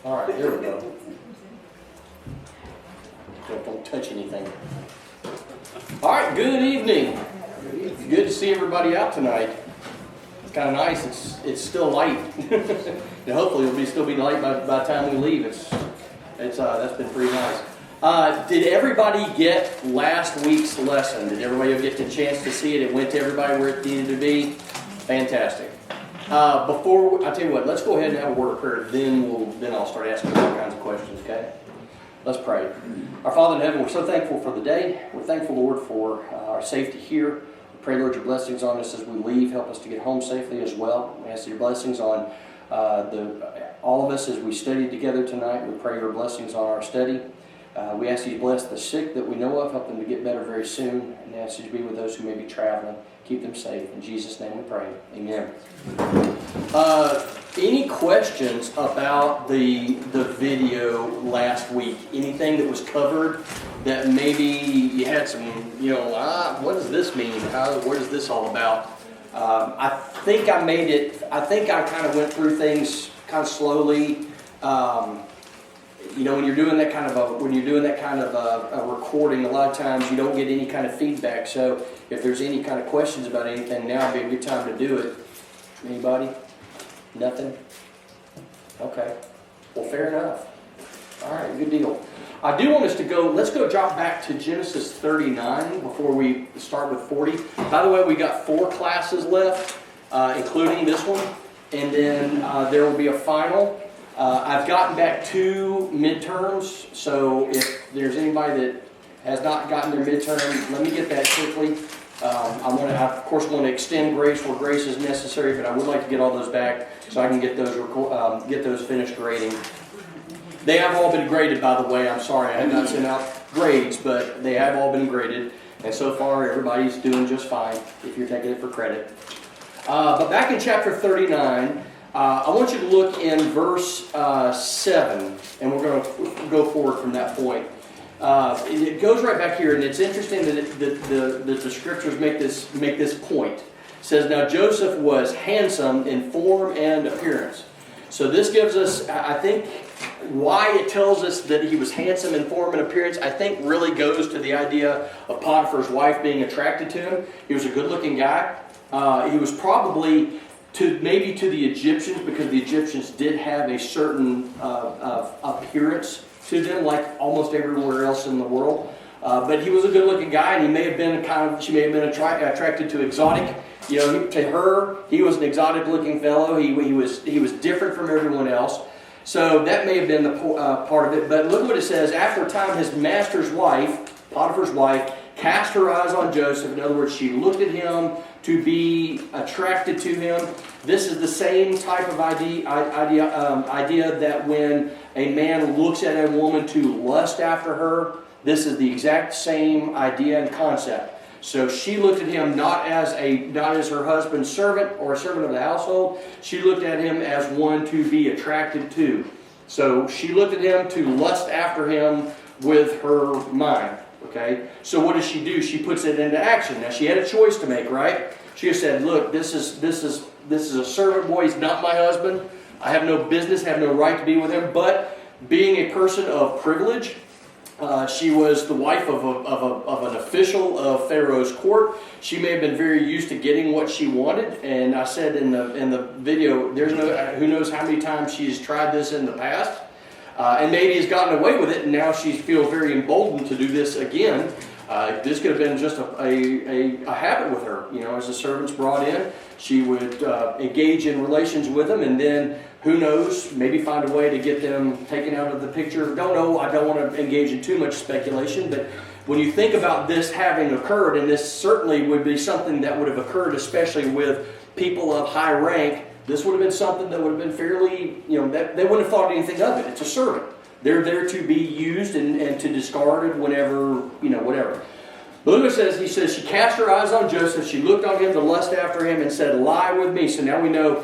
All right, here we go. Don't touch anything. All right, good evening. Good to see everybody out tonight. It's kind of nice. It's still light. And hopefully it'll still be light by the time we leave. That's been pretty nice. Did everybody get last week's lesson? Did everybody get the chance to see it? It went to everybody where it needed to be? Fantastic. Before I tell you what, let's go ahead and have a word of prayer. Then I'll start asking all kinds of questions. Okay? Let's pray. Our Father in heaven, we're so thankful for the day. We're thankful, Lord, for our safety here. We pray, Lord, your blessings on us as we leave. Help us to get home safely as well. We ask your blessings on all of us as we study together tonight. We pray your blessings on our study. We ask you to bless the sick that we know of. Help them to get better very soon. And ask you to be with those who may be traveling. Keep them safe. In Jesus' name we pray. Amen. Any questions about the video last week? Anything that was covered that maybe you had some, what does this mean? What is this all about? I think I made it. I think I kind of went through things kind of slowly. When you're doing that kind of a recording, a lot of times you don't get any kind of feedback. So if there's any kind of questions about anything now, it'd be a good time to do it. Anybody? Nothing? Okay. Well, fair enough. All right, good deal. I do want us to let's drop back to Genesis 39 before we start with 40. By the way, we got 4 classes left, including this one. And then there will be a final. I've gotten back 2 midterms, so if there's anybody that has not gotten their midterm, let me get that quickly. I of course want to extend grace where grace is necessary, but I would like to get all those back so I can get those finished grading. They have all been graded, by the way. I'm sorry I have not sent out grades, but they have all been graded, and so far everybody's doing just fine if you're taking it for credit. But back in chapter 39, I want you to look in verse 7, and we're going to go forward from that point. It goes right back here, and it's interesting that the scriptures make this point. It says, now Joseph was handsome in form and appearance. So this gives us, I think, why it tells us that he was handsome in form and appearance, I think really goes to the idea of Potiphar's wife being attracted to him. He was a good-looking guy. He was probably maybe to the Egyptians, because the Egyptians did have a certain appearance to them, like almost everywhere else in the world. But he was a good-looking guy, and she may have been attracted to exotic. To her, he was an exotic-looking fellow. He was different from everyone else. So that may have been the part of it. But look what it says. After a time, his master's wife, Potiphar's wife, cast her eyes on Joseph. In other words, she looked at him to be attracted to him. This is the same type of idea that when a man looks at a woman to lust after her, this is the exact same idea and concept. So she looked at him not as her husband's servant or a servant of the household. She looked at him as one to be attracted to. So she looked at him to lust after him with her mind. Okay, so what does she do? She puts it into action. Now she had a choice to make, right? She just said, "Look, this is a servant boy. He's not my husband. I have no business, have no right to be with him." But being a person of privilege, she was the wife of an official of Pharaoh's court. She may have been very used to getting what she wanted. And I said in the video, who knows how many times she's tried this in the past. And maybe has gotten away with it, and now she feels very emboldened to do this again. This could have been just a habit with her. As the servants brought in, she would engage in relations with them, and then, who knows, maybe find a way to get them taken out of the picture. Don't know, I don't want to engage in too much speculation, but when you think about this having occurred, and this certainly would be something that would have occurred, especially with people of high rank, this would have been something that would have been fairly, they wouldn't have thought anything of it. It's a servant. They're there to be used and to discarded whenever, whatever. But look what it says. He says, she cast her eyes on Joseph. She looked on him to lust after him and said, lie with me. So now we know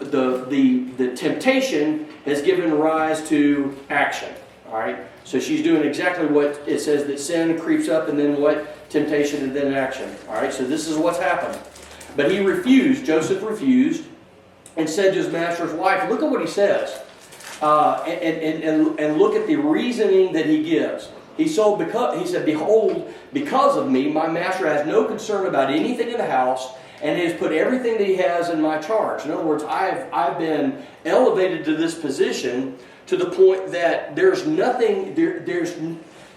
the temptation has given rise to action. All right. So she's doing exactly what it says, that sin creeps up and then what? Temptation and then action. All right. So this is what's happened. But he refused. Joseph refused. And said to his master's wife, look at what he says. and look at the reasoning that he gives. He said, behold, because of me, my master has no concern about anything in the house, and he has put everything that he has in my charge. In other words, I've been elevated to this position to the point that there's nothing,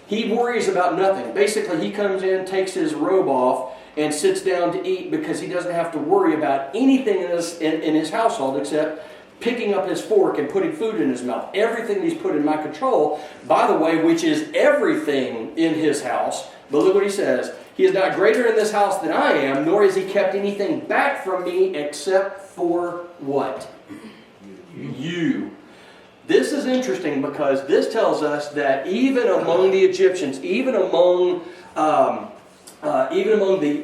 he worries about nothing. Basically, he comes in, takes his robe off, and sits down to eat because he doesn't have to worry about anything in his household except picking up his fork and putting food in his mouth. Everything he's put in my control, by the way, which is everything in his house. But look what he says. He is not greater in this house than I am, nor has he kept anything back from me except for what? You. This is interesting because this tells us that even among the Egyptians, even among the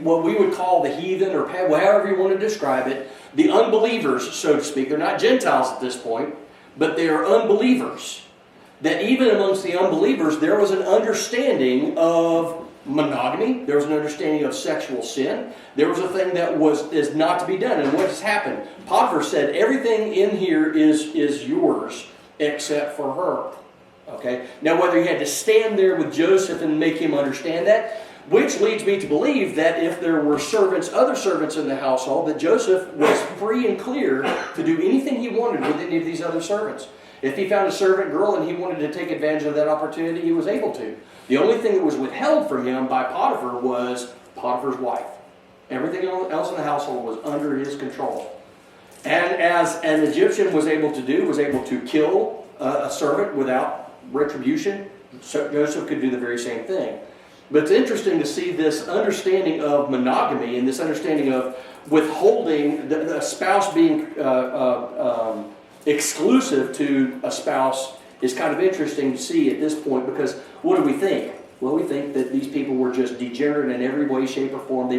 what we would call the heathen, or however you want to describe it, the unbelievers, so to speak, they're not Gentiles at this point, but they are unbelievers. That even amongst the unbelievers, there was an understanding of monogamy. There was an understanding of sexual sin. There was a thing that is not to be done. And what has happened? Potiphar said, everything in here is yours except for her. Okay? Now, whether he had to stand there with Joseph and make him understand that, which leads me to believe that if there were other servants in the household, that Joseph was free and clear to do anything he wanted with any of these other servants. If he found a servant girl and he wanted to take advantage of that opportunity, he was able to. The only thing that was withheld from him by Potiphar was Potiphar's wife. Everything else in the household was under his control. And as an Egyptian was able to do, was able to kill a servant without retribution, so Joseph could do the very same thing. But it's interesting to see this understanding of monogamy and this understanding of withholding, the spouse being exclusive to a spouse is kind of interesting to see at this point, because what do we think? Well, we think that these people were just degenerate in every way, shape, or form.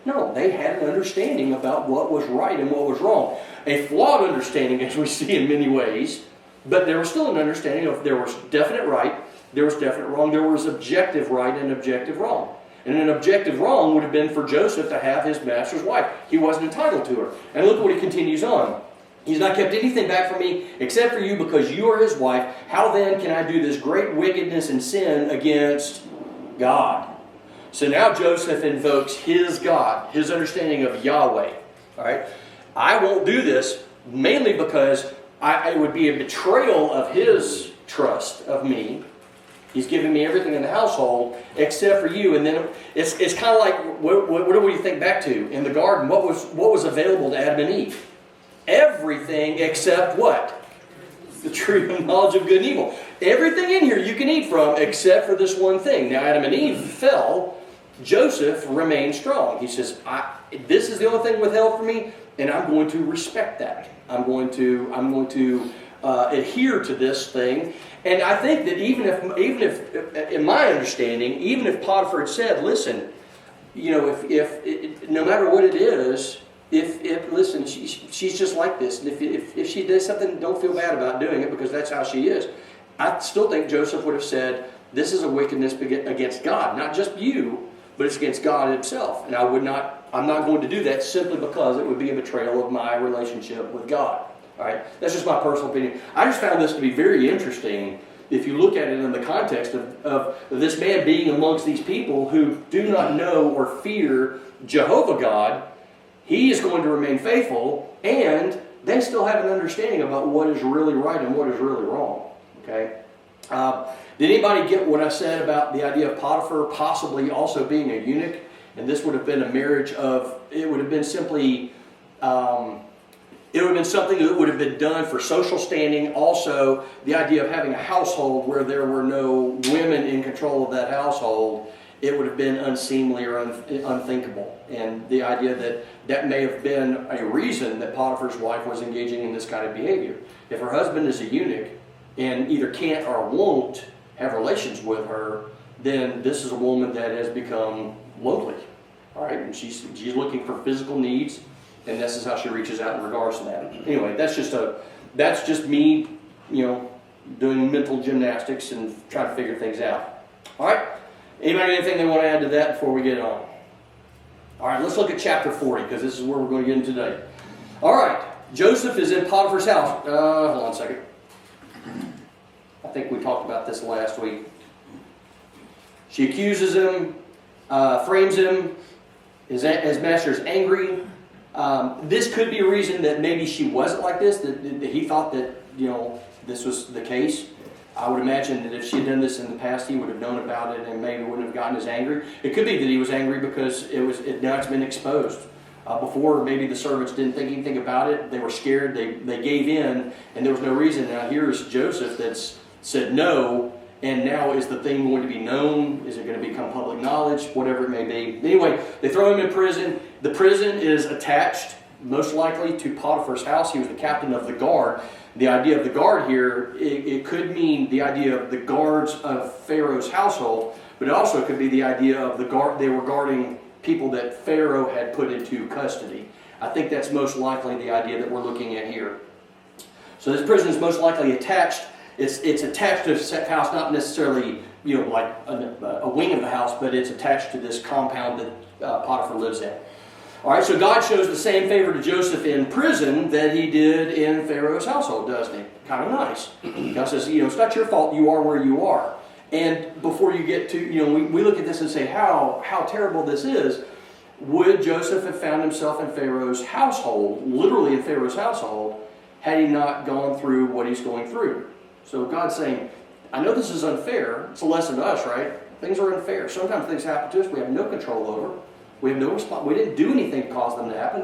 No, they had an understanding about what was right and what was wrong. A flawed understanding, as we see in many ways, but there was still an understanding of there was definite right, there was definite wrong, there was objective right and objective wrong. And an objective wrong would have been for Joseph to have his master's wife. He wasn't entitled to her. And look what he continues on. He's not kept anything back from me except for you, because you are his wife. How then can I do this great wickedness and sin against God? So now Joseph invokes his God, his understanding of Yahweh. All right? I won't do this mainly because it would be a betrayal of his trust of me. He's given me everything in the household except for you. And then it's kind of like, what do we think back to? In the garden, what was available to Adam and Eve? Everything except what? The tree of knowledge of good and evil. Everything in here you can eat from except for this one thing. Now Adam and Eve fell. Joseph remained strong. He says, this is the only thing withheld from me, and I'm going to respect that. I'm going to adhere to this thing. And I think that even if, in my understanding, even if Potiphar had said, listen, if no matter what it is, listen, she's just like this, and if she does something, don't feel bad about doing it because that's how she is. I still think Joseph would have said, this is a wickedness against God, not just you, but it's against God himself. And I'm not going to do that simply because it would be a betrayal of my relationship with God. All right, that's just my personal opinion. I just found this to be very interesting if you look at it in the context of this man being amongst these people who do not know or fear Jehovah God. He is going to remain faithful, and they still have an understanding about what is really right and what is really wrong. Okay? Did anybody get what I said about the idea of Potiphar possibly also being a eunuch? And this would have been a marriage of, it would have been simply, it would have been something that would have been done for social standing. Also, the idea of having a household where there were no women in control of that household, it would have been unseemly or unthinkable. And the idea that may have been a reason that Potiphar's wife was engaging in this kind of behavior. If her husband is a eunuch and either can't or won't have relations with her, then this is a woman that has become lonely. All right, and she's looking for physical needs, and this is how she reaches out in regards to that. Anyway, that's just me, doing mental gymnastics and trying to figure things out. All right. Anybody anything they want to add to that before we get on? All right, let's look at chapter 40, because this is where we're going to get in today. All right, Joseph is in Potiphar's house. Hold on a second. think we talked about this last week. She accuses him, frames him. His master's angry. This could be a reason that maybe she wasn't like this, that he thought that, this was the case. I would imagine that if she had done this in the past, he would have known about it and maybe wouldn't have gotten as angry. It could be that he was angry because now it's been exposed. Before, maybe the servants didn't think anything about it. They were scared. They gave in, and there was no reason. Now here's Joseph that's said no, and now is the thing going to be known? Is it going to become public knowledge? Whatever it may be. Anyway, they throw him in prison. The prison is attached, most likely, to Potiphar's house. He was the captain of the guard. The idea of the guard here, it could mean the idea of the guards of Pharaoh's household, but it also could be the idea of the guard. They were guarding people that Pharaoh had put into custody. I think that's most likely the idea that we're looking at here. So this prison is most likely attached. It's attached to a house, not necessarily like a wing of the house, but it's attached to this compound that Potiphar lives in. All right, so God shows the same favor to Joseph in prison that he did in Pharaoh's household, doesn't he? Kind of nice. God says, it's not your fault. You are where you are. And before you get to, we look at this and say how terrible this is. Would Joseph have found himself in Pharaoh's household, literally in Pharaoh's household, had he not gone through what he's going through? So God's saying, I know this is unfair. It's a lesson to us, right? Things are unfair. Sometimes things happen to us we have no control over. We have no response. We didn't do anything to cause them to happen.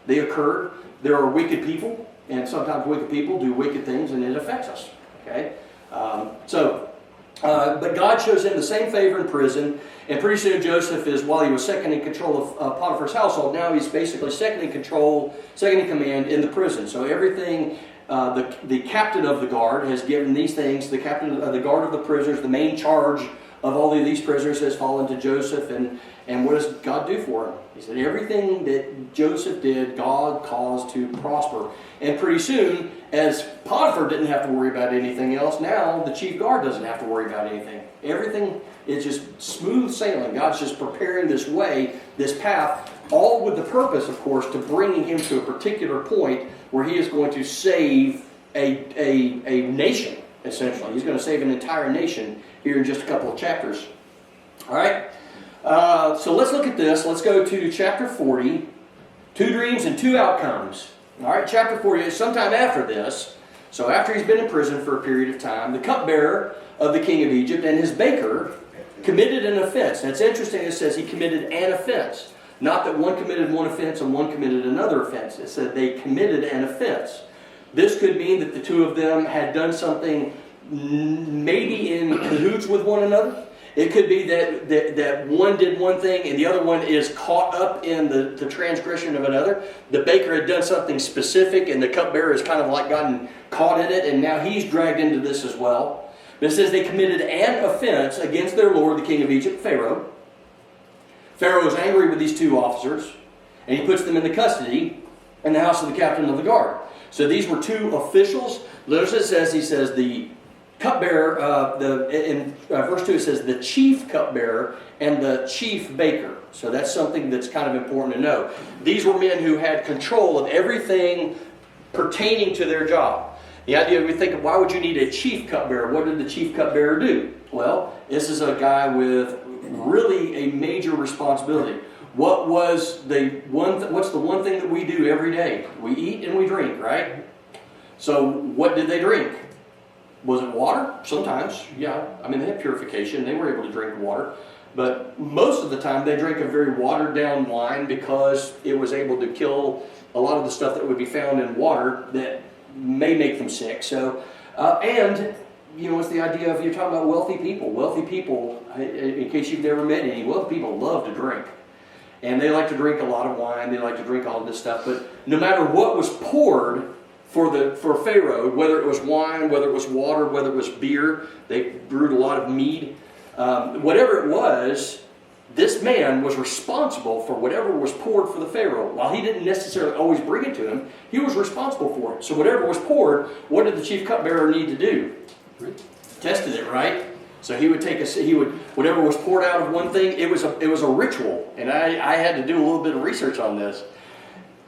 They occurred. There are wicked people, and sometimes wicked people do wicked things, and it affects us. Okay? But God shows him the same favor in prison, and pretty soon Joseph is, while he was second in control of Potiphar's household, now he's basically second in control, second in command in the prison. So everything, the captain of the guard has given these things, the captain of the guard of the prisoners, the main charge of all of these prisoners has fallen to Joseph, and what does God do for him? He said everything that Joseph did, God caused to prosper. And pretty soon, as Potiphar didn't have to worry about anything else, now the chief guard doesn't have to worry about anything. Everything is just smooth sailing. God's just preparing this way, this path, all with the purpose, of course, to bringing him to a particular point where he is going to save a nation, essentially. He's going to save an entire nation here in just a couple of chapters. All right? So let's look at this. Let's go to chapter 40. 2 dreams and 2 outcomes. All right, chapter 40 is sometime after this. So after he's been in prison for a period of time, the cupbearer of the king of Egypt and his baker committed an offense. Now it's interesting, it says he committed an offense. Not that one committed one offense and one committed another offense. It said they committed an offense. This could mean that the two of them had done something maybe in cahoots with one another. It could be that one did one thing and the other one is caught up in the transgression of another. The baker had done something specific and the cupbearer has kind of like gotten caught in it and now he's dragged into this as well. But it says they committed an offense against their lord, the king of Egypt, Pharaoh. Pharaoh is angry with these 2 officers and he puts them into custody in the house of the captain of the guard. So these were 2 officials. Notice it says, he says the cupbearer, in verse 2 it says the chief cupbearer and the chief baker. So that's something that's kind of important to know. These were men who had control of everything pertaining to their job. The idea, we think, why would you need a chief cupbearer? What did the chief cupbearer do? Well, this is a guy with really a major responsibility. What's the one thing that we do every day? We eat and we drink, right? So what did they drink? Was it water? Sometimes, yeah. I mean, they had purification. They were able to drink water. But most of the time, they drank a very watered-down wine because it was able to kill a lot of the stuff that would be found in water that may make them sick. So, it's the idea of, you're talking about wealthy people. Wealthy people, in case you've never met any, wealthy people love to drink. And they like to drink a lot of wine. They like to drink all of this stuff. But no matter what was poured for Pharaoh, whether it was wine, whether it was water, whether it was beer, they brewed a lot of mead. Whatever it was, this man was responsible for whatever was poured for the Pharaoh. While he didn't necessarily always bring it to him, he was responsible for it. So whatever was poured, what did the chief cupbearer need to do? Tested it, right? So he would whatever was poured out of one thing, it was a ritual. And I had to do a little bit of research on this.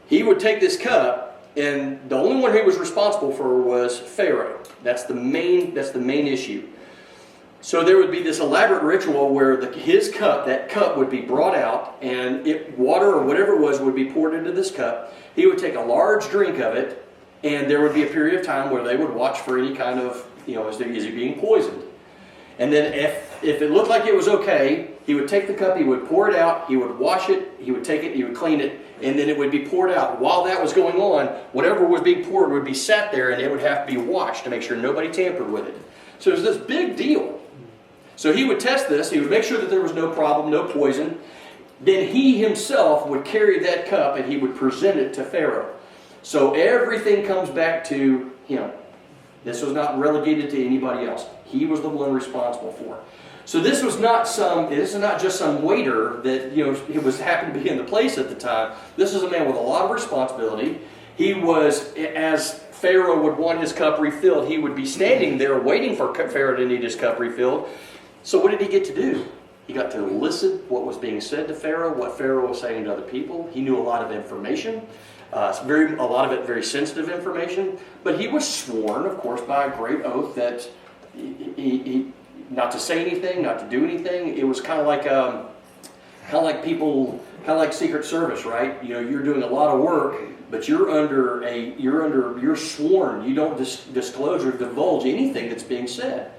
He would take this cup And the only one who was responsible for was Pharaoh. That's the main issue. So there would be this elaborate ritual where that cup would be brought out, and water or whatever it was would be poured into this cup. He would take a large drink of it, and there would be a period of time where they would watch for any kind of, is he being poisoned? And then if it looked like it was okay, he would take the cup, he would pour it out, he would wash it, he would take it, he would clean it, and then it would be poured out. While that was going on, whatever was being poured would be sat there, and it would have to be washed to make sure nobody tampered with it. So it was this big deal. So he would test this, he would make sure that there was no problem, no poison. Then he himself would carry that cup and he would present it to Pharaoh. So everything comes back to him. This was not relegated to anybody else. He was the one responsible for it. So this is not just some waiter that it was happened to be in the place at the time. This is a man with a lot of responsibility. He was, as Pharaoh would want his cup refilled, he would be standing there waiting for Pharaoh to need his cup refilled. So what did he get to do? He got to listen what was being said to Pharaoh, what Pharaoh was saying to other people. He knew a lot of information, a lot of it very sensitive information. But he was sworn, of course, by a great oath that he not to say anything, not to do anything. It was kind of like Secret Service, right? You're doing a lot of work, but you're sworn. You don't disclose or divulge anything that's being said.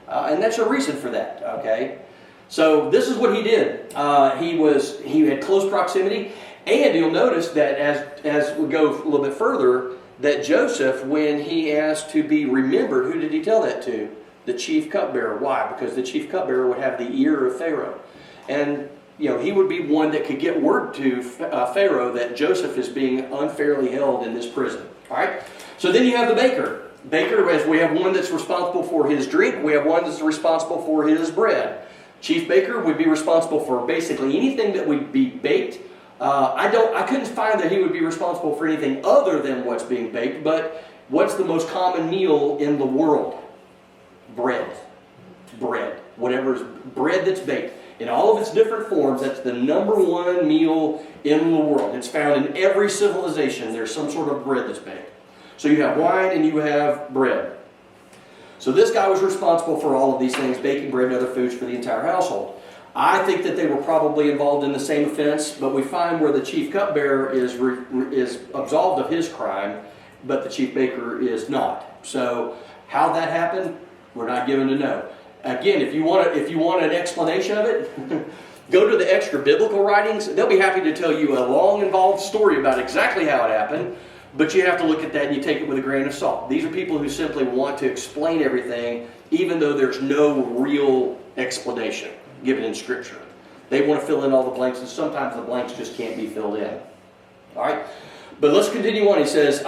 And that's a reason for that, okay? So this is what he did. He had close proximity, and you'll notice that as we go a little bit further, that Joseph, when he asked to be remembered, who did he tell that to? The chief cupbearer. Why? Because the chief cupbearer would have the ear of Pharaoh. And he would be one that could get word to Pharaoh that Joseph is being unfairly held in this prison. All right? So then you have the baker. As we have one that's responsible for his drink, we have one that's responsible for his bread. Chief baker would be responsible for basically anything that would be baked. I couldn't find that he would be responsible for anything other than what's being baked, but what's the most common meal in the world? Bread. Whatever's bread that's baked. In all of its different forms, that's the number one meal in the world. It's found in every civilization. There's some sort of bread that's baked. So you have wine and you have bread. So this guy was responsible for all of these things, baking bread and other foods for the entire household. I think that they were probably involved in the same offense, but we find where the chief cupbearer is absolved of his crime, but the chief baker is not. So how that happened, we're not given to know. Again, if you want an explanation of it, go to the extra biblical writings. They'll be happy to tell you a long, involved story about exactly how it happened. But you have to look at that and you take it with a grain of salt. These are people who simply want to explain everything, even though there's no real explanation given in Scripture. They want to fill in all the blanks, and sometimes the blanks just can't be filled in. All right? But let's continue on. He says,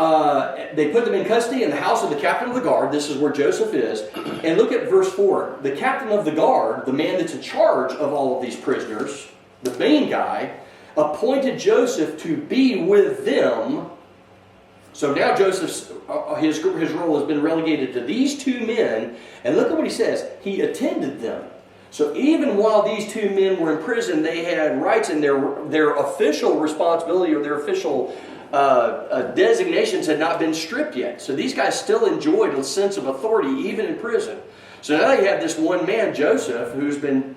they put them in custody in the house of the captain of the guard. This is where Joseph is. And look at verse 4. The captain of the guard, the man that's in charge of all of these prisoners, the main guy, appointed Joseph to be with them. So now Joseph's, his role has been relegated to these two men. And look at what he says. He attended them. So even while these two men were in prison, they had rights, and their official responsibility or their official designations had not been stripped yet. So these guys still enjoyed a sense of authority even in prison. So now you have this one man, Joseph, who's been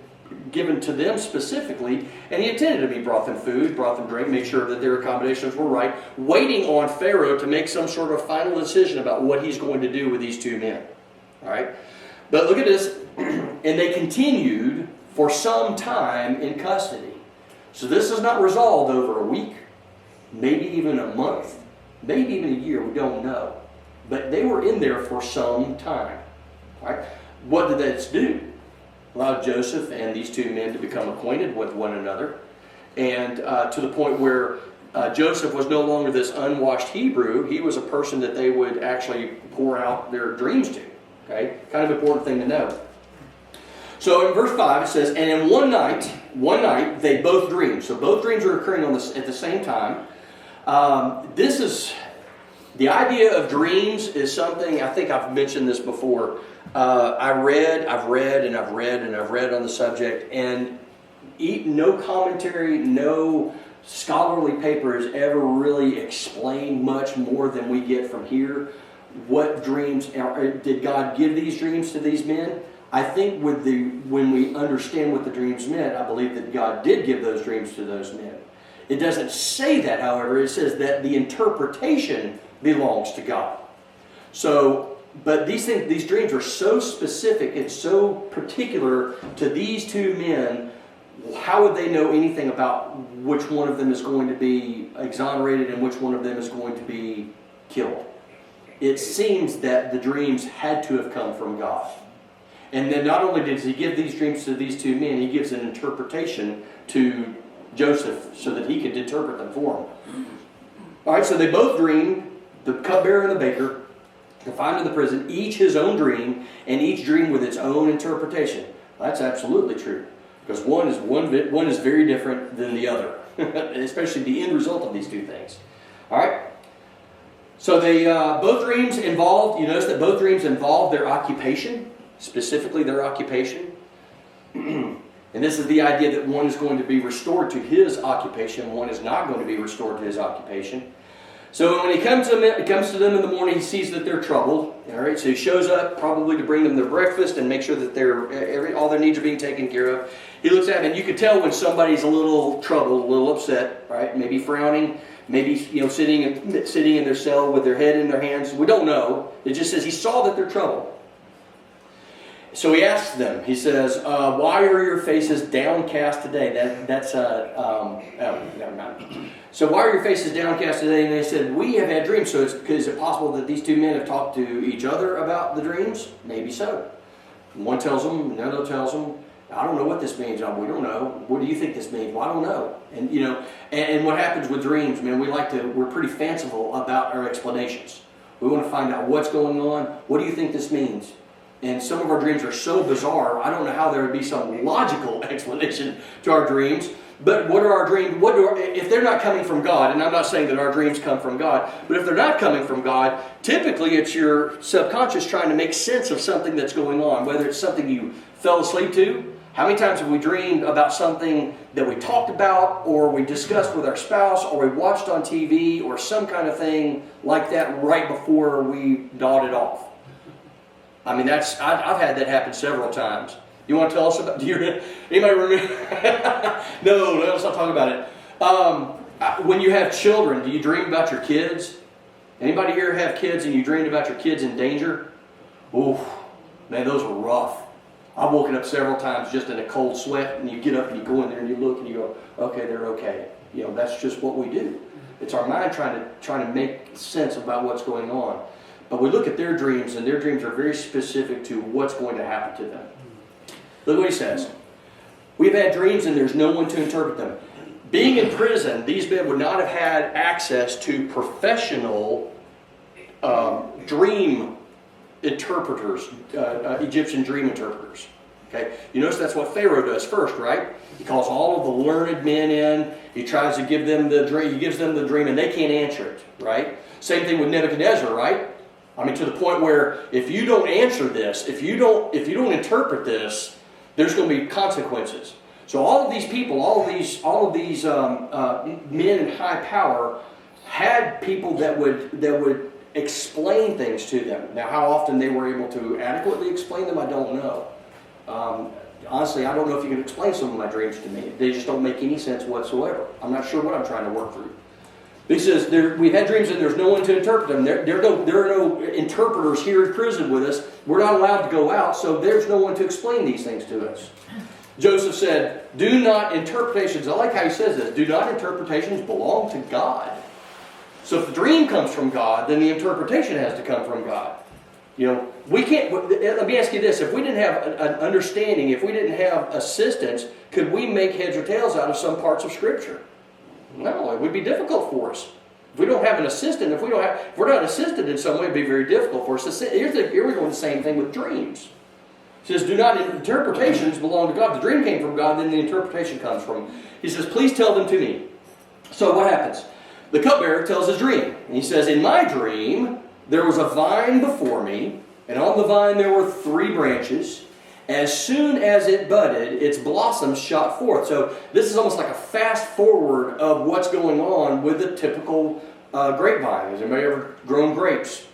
given to them specifically, and he attended them. He brought them food, brought them drink, made sure that their accommodations were right, waiting on Pharaoh to make some sort of final decision about what he's going to do with these two men. All right? But look at this. And they continued for some time in custody. So this is not resolved over a week, maybe even a month, maybe even a year, we don't know. But they were in there for some time. All right? What did that do? Allowed Joseph and these two men to become acquainted with one another, and to the point where Joseph was no longer this unwashed Hebrew. He was a person that they would actually pour out their dreams to. Okay? Kind of important thing to know. So in verse 5 it says, and in one night they both dreamed. So both dreams are occurring at the same time. This is, the idea of dreams is something, I think I've mentioned this before. I've read on the subject, and no commentary, no scholarly paper has ever really explained much more than we get from here. What dreams, did God give these dreams to these men? I think when we understand what the dreams meant, I believe that God did give those dreams to those men. It doesn't say that, however. It says that the interpretation belongs to God. So, but these dreams are so specific and so particular to these two men. How would they know anything about which one of them is going to be exonerated and which one of them is going to be killed? It seems that the dreams had to have come from God. And then not only does he give these dreams to these two men, he gives an interpretation to Joseph so that he could interpret them for him. All right, so they both dreamed, the cupbearer and the baker, confined to the prison, each his own dream, and each dream with its own interpretation. That's absolutely true, because one is very different than the other, especially the end result of these two things. All right. So they both dreams involved. You notice that both dreams involved their occupation, specifically their occupation. And this is the idea that one is going to be restored to his occupation, one is not going to be restored to his occupation. So when he comes to them in the morning, he sees that they're troubled. All right, so he shows up probably to bring them their breakfast and make sure that all their needs are being taken care of. He looks at them, and you can tell when somebody's a little troubled, a little upset, right? Maybe frowning, maybe sitting in their cell with their head in their hands. We don't know. It just says he saw that they're troubled. So he asks them. He says, "Why are your faces downcast today?" So why are your faces downcast today? And they said, "We have had dreams." So is it possible that these two men have talked to each other about the dreams? Maybe so. One tells them, another tells them, "I don't know what this means." "We don't know." "What do you think this means?" "Well, I don't know." And and what happens with dreams, man? We're pretty fanciful about our explanations. We want to find out what's going on. What do you think this means? And some of our dreams are so bizarre, I don't know how there would be some logical explanation to our dreams. But what are our dreams? If they're not coming from God, and I'm not saying that our dreams come from God, but if they're not coming from God, typically it's your subconscious trying to make sense of something that's going on, whether it's something you fell asleep to. How many times have we dreamed about something that we talked about, or we discussed with our spouse, or we watched on TV, or some kind of thing like that right before we nodded off? I mean, I've had that happen several times. You want to tell us about? Anybody remember? No, let's not talk about it. When you have children, do you dream about your kids? Anybody here have kids and you dreamed about your kids in danger? Oof, man, those were rough. I've woken up several times just in a cold sweat, and you get up and you go in there and you look and you go, "Okay, they're okay." That's just what we do. It's our mind trying to make sense about what's going on. But we look at their dreams, and their dreams are very specific to what's going to happen to them. Look what he says. "We've had dreams, and there's no one to interpret them." Being in prison, these men would not have had access to professional dream interpreters, Egyptian dream interpreters. Okay, you notice that's what Pharaoh does first, right? He calls all of the learned men in. He tries to give them the dream. He gives them the dream, and they can't answer it, right? Same thing with Nebuchadnezzar, right? I mean, to the point where if you don't answer this, if you don't interpret this, there's going to be consequences. So all of these people, all of these men in high power, had people that would explain things to them. Now, how often they were able to adequately explain them, I don't know. Honestly, I don't know if you can explain some of my dreams to me. They just don't make any sense whatsoever. I'm not sure what I'm trying to work through. He says, "We've had dreams and there's no one to interpret them." There are no interpreters here in prison with us. We're not allowed to go out, so there's no one to explain these things to us. Joseph said, "Do not interpretations," I like how he says this, "do not interpretations belong to God?" So if the dream comes from God, then the interpretation has to come from God. We can't, let me ask you this, if we didn't have an understanding, if we didn't have assistance, could we make heads or tails out of some parts of Scripture? No, it would be difficult for us. If we don't have an assistant, if we're not assisted in some way, it'd be very difficult for us. Here we're doing the same thing with dreams. It says, "Do not interpretations belong to God." The dream came from God, then the interpretation comes from him. He says, "Please tell them to me." So what happens? The cupbearer tells his dream. And he says, "In my dream, there was a vine before me, and on the vine there were 3 branches, As soon as it budded, its blossoms shot forth. So this is almost like a fast forward of what's going on with the typical grapevine. Has anybody ever grown grapes?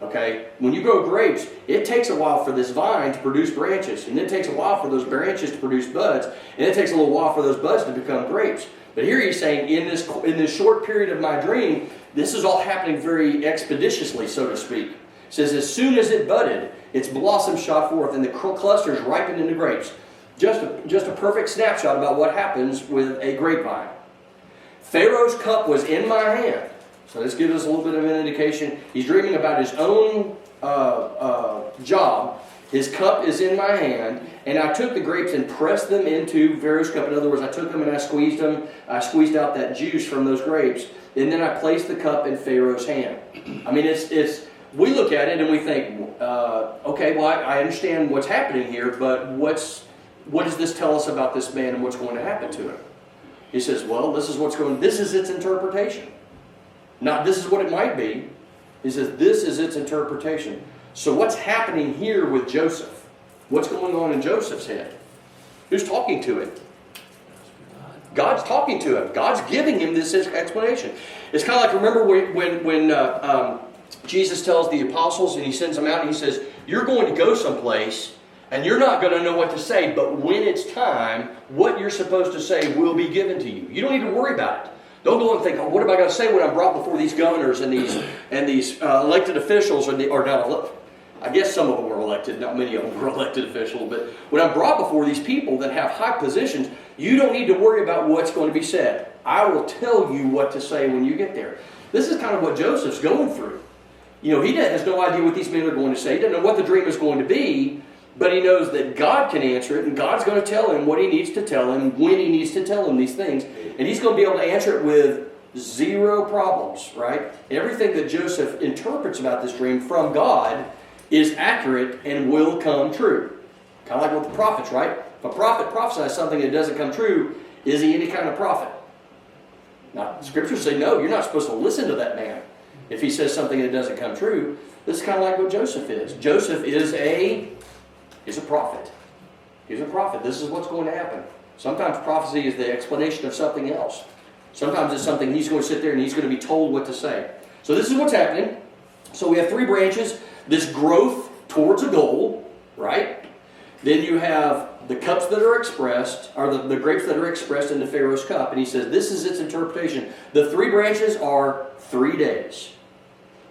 Okay, when you grow grapes, it takes a while for this vine to produce branches, and it takes a while for those branches to produce buds, and it takes a little while for those buds to become grapes. But here he's saying, in this short period of my dream, this is all happening very expeditiously, so to speak. It says, as soon as it budded, its blossoms shot forth, and the clusters ripened into grapes. Just a perfect snapshot about what happens with a grapevine. Pharaoh's cup was in my hand. So this gives us a little bit of an indication. He's dreaming about his own job. His cup is in my hand, and I took the grapes and pressed them into Pharaoh's cup. In other words, I took them and I squeezed them. I squeezed out that juice from those grapes, and then I placed the cup in Pharaoh's hand. I mean, it's we look at it and we think, okay, well, I understand what's happening here, but what does this tell us about this man and what's going to happen to him? He says, well, this is its interpretation. Not this is what it might be. He says this is its interpretation. So what's happening here with Joseph? What's going on in Joseph's head? Who's talking to him? God's talking to him. God's giving him this explanation. It's kind of like, remember when Jesus tells the apostles and he sends them out and he says, you're going to go someplace and you're not going to know what to say, but when it's time, what you're supposed to say will be given to you. You don't need to worry about it. Don't go and think, oh, what am I going to say when I'm brought before these governors and these elected officials, I guess some of them were elected, not many of them were elected officials, but when I'm brought before these people that have high positions, you don't need to worry about what's going to be said. I will tell you what to say when you get there. This is kind of what Joseph's going through. You know, he has no idea what these men are going to say. He doesn't know what the dream is going to be, but he knows that God can answer it, and God's going to tell him what he needs to tell him, when he needs to tell him these things. And he's going to be able to answer it with zero problems, right? Everything that Joseph interprets about this dream from God is accurate and will come true. Kind of like with the prophets, right? If a prophet prophesies something that doesn't come true, is he any kind of prophet? Now, scriptures say, no, you're not supposed to listen to that man if he says something that doesn't come true. This is kind of like what Joseph is. Joseph is a prophet. He's a prophet. This is what's going to happen. Sometimes prophecy is the explanation of something else. Sometimes it's something he's going to sit there and he's going to be told what to say. So this is what's happening. So we have three branches. This growth towards a goal, right? Then you have the cups that are expressed, or the grapes that are expressed in the Pharaoh's cup. And he says this is its interpretation. The three branches are 3 days.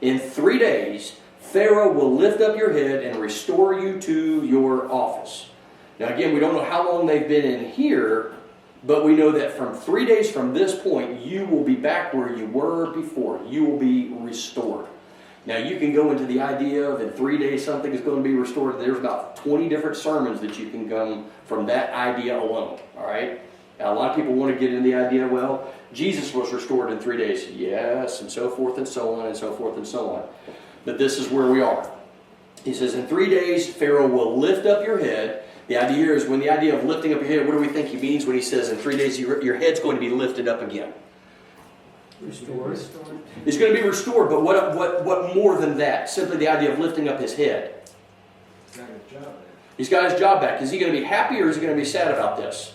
In 3 days, Pharaoh will lift up your head and restore you to your office. Now again, we don't know how long they've been in here, but we know that from 3 days from this point, you will be back where you were before. You will be restored. Now you can go into the idea of in 3 days something is going to be restored. There's about 20 different sermons that you can go from that idea alone. All right? Now a lot of people want to get into the idea, well, Jesus was restored in 3 days. Yes, and so forth and so on and so forth and so on. But this is where we are. He says, in 3 days, Pharaoh will lift up your head. The idea here is when the idea of lifting up your head, what do we think he means when he says in 3 days your head's going to be lifted up again? Restored. It's going to be restored, but what more than that? Simply the idea of lifting up his head. He's got his job back. He's got his job back. Is he going to be happy or is he going to be sad about this?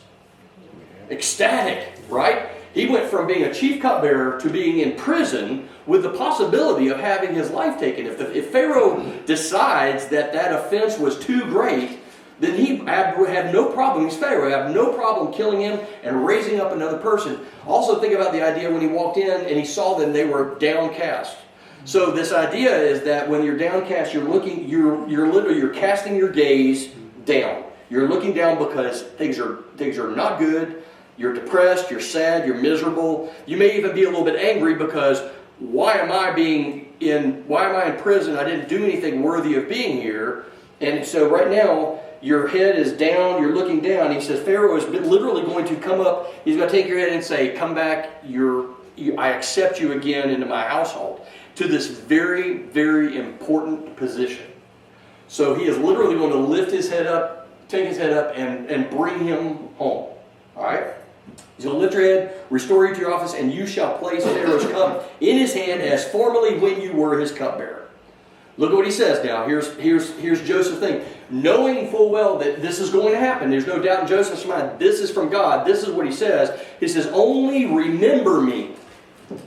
Ecstatic, right? He went from being a chief cupbearer to being in prison with the possibility of having his life taken. If Pharaoh decides that offense was too great, then he have no problem. He's Pharaoh. Have no problem killing him and raising up another person. Also think about the idea when he walked in and he saw them, they were downcast. So this idea is that when you're downcast, you're casting your gaze down. You're looking down because things are not good. You're depressed, you're sad, you're miserable. You may even be a little bit angry because why am I in prison? I didn't do anything worthy of being here. And so right now, your head is down, you're looking down. He says Pharaoh is literally going to come up, he's going to take your head and say, come back, I accept you again into my household. To this very, very important position. So he is literally going to lift his head up, take his head up, and bring him home. All right? He's going to lift your head, restore you to your office, and you shall place Pharaoh's cup in his hand as formerly when you were his cupbearer. Look at what he says now. Here's Joseph's thing. knowing full well that this is going to happen. There's no doubt in Joseph's mind. This is from God. This is what he says. He says, only remember me.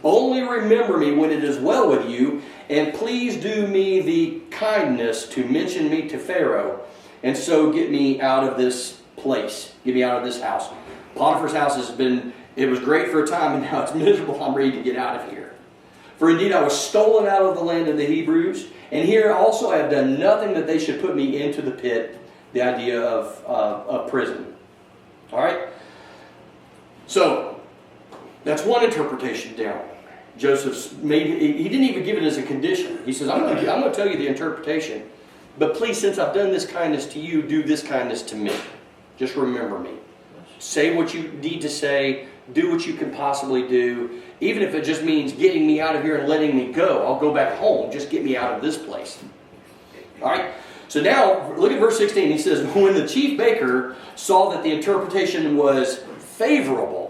Only remember me when it is well with you, and please do me the kindness to mention me to Pharaoh, and so get me out of this place. Get me out of this house. Potiphar's house it was great for a time, and now it's miserable. I'm ready to get out of here. For indeed I was stolen out of the land of the Hebrews, and here also I have done nothing that they should put me into the pit, the idea of prison. All right? So, that's one interpretation down. Joseph's he didn't even give it as a condition. He says, I'm going to tell you the interpretation, but please, since I've done this kindness to you, do this kindness to me. Just remember me. Say what you need to say. Do what you can possibly do. Even if it just means getting me out of here and letting me go. I'll go back home. Just get me out of this place. All right? So now, look at verse 16. He says, when the chief baker saw that the interpretation was favorable.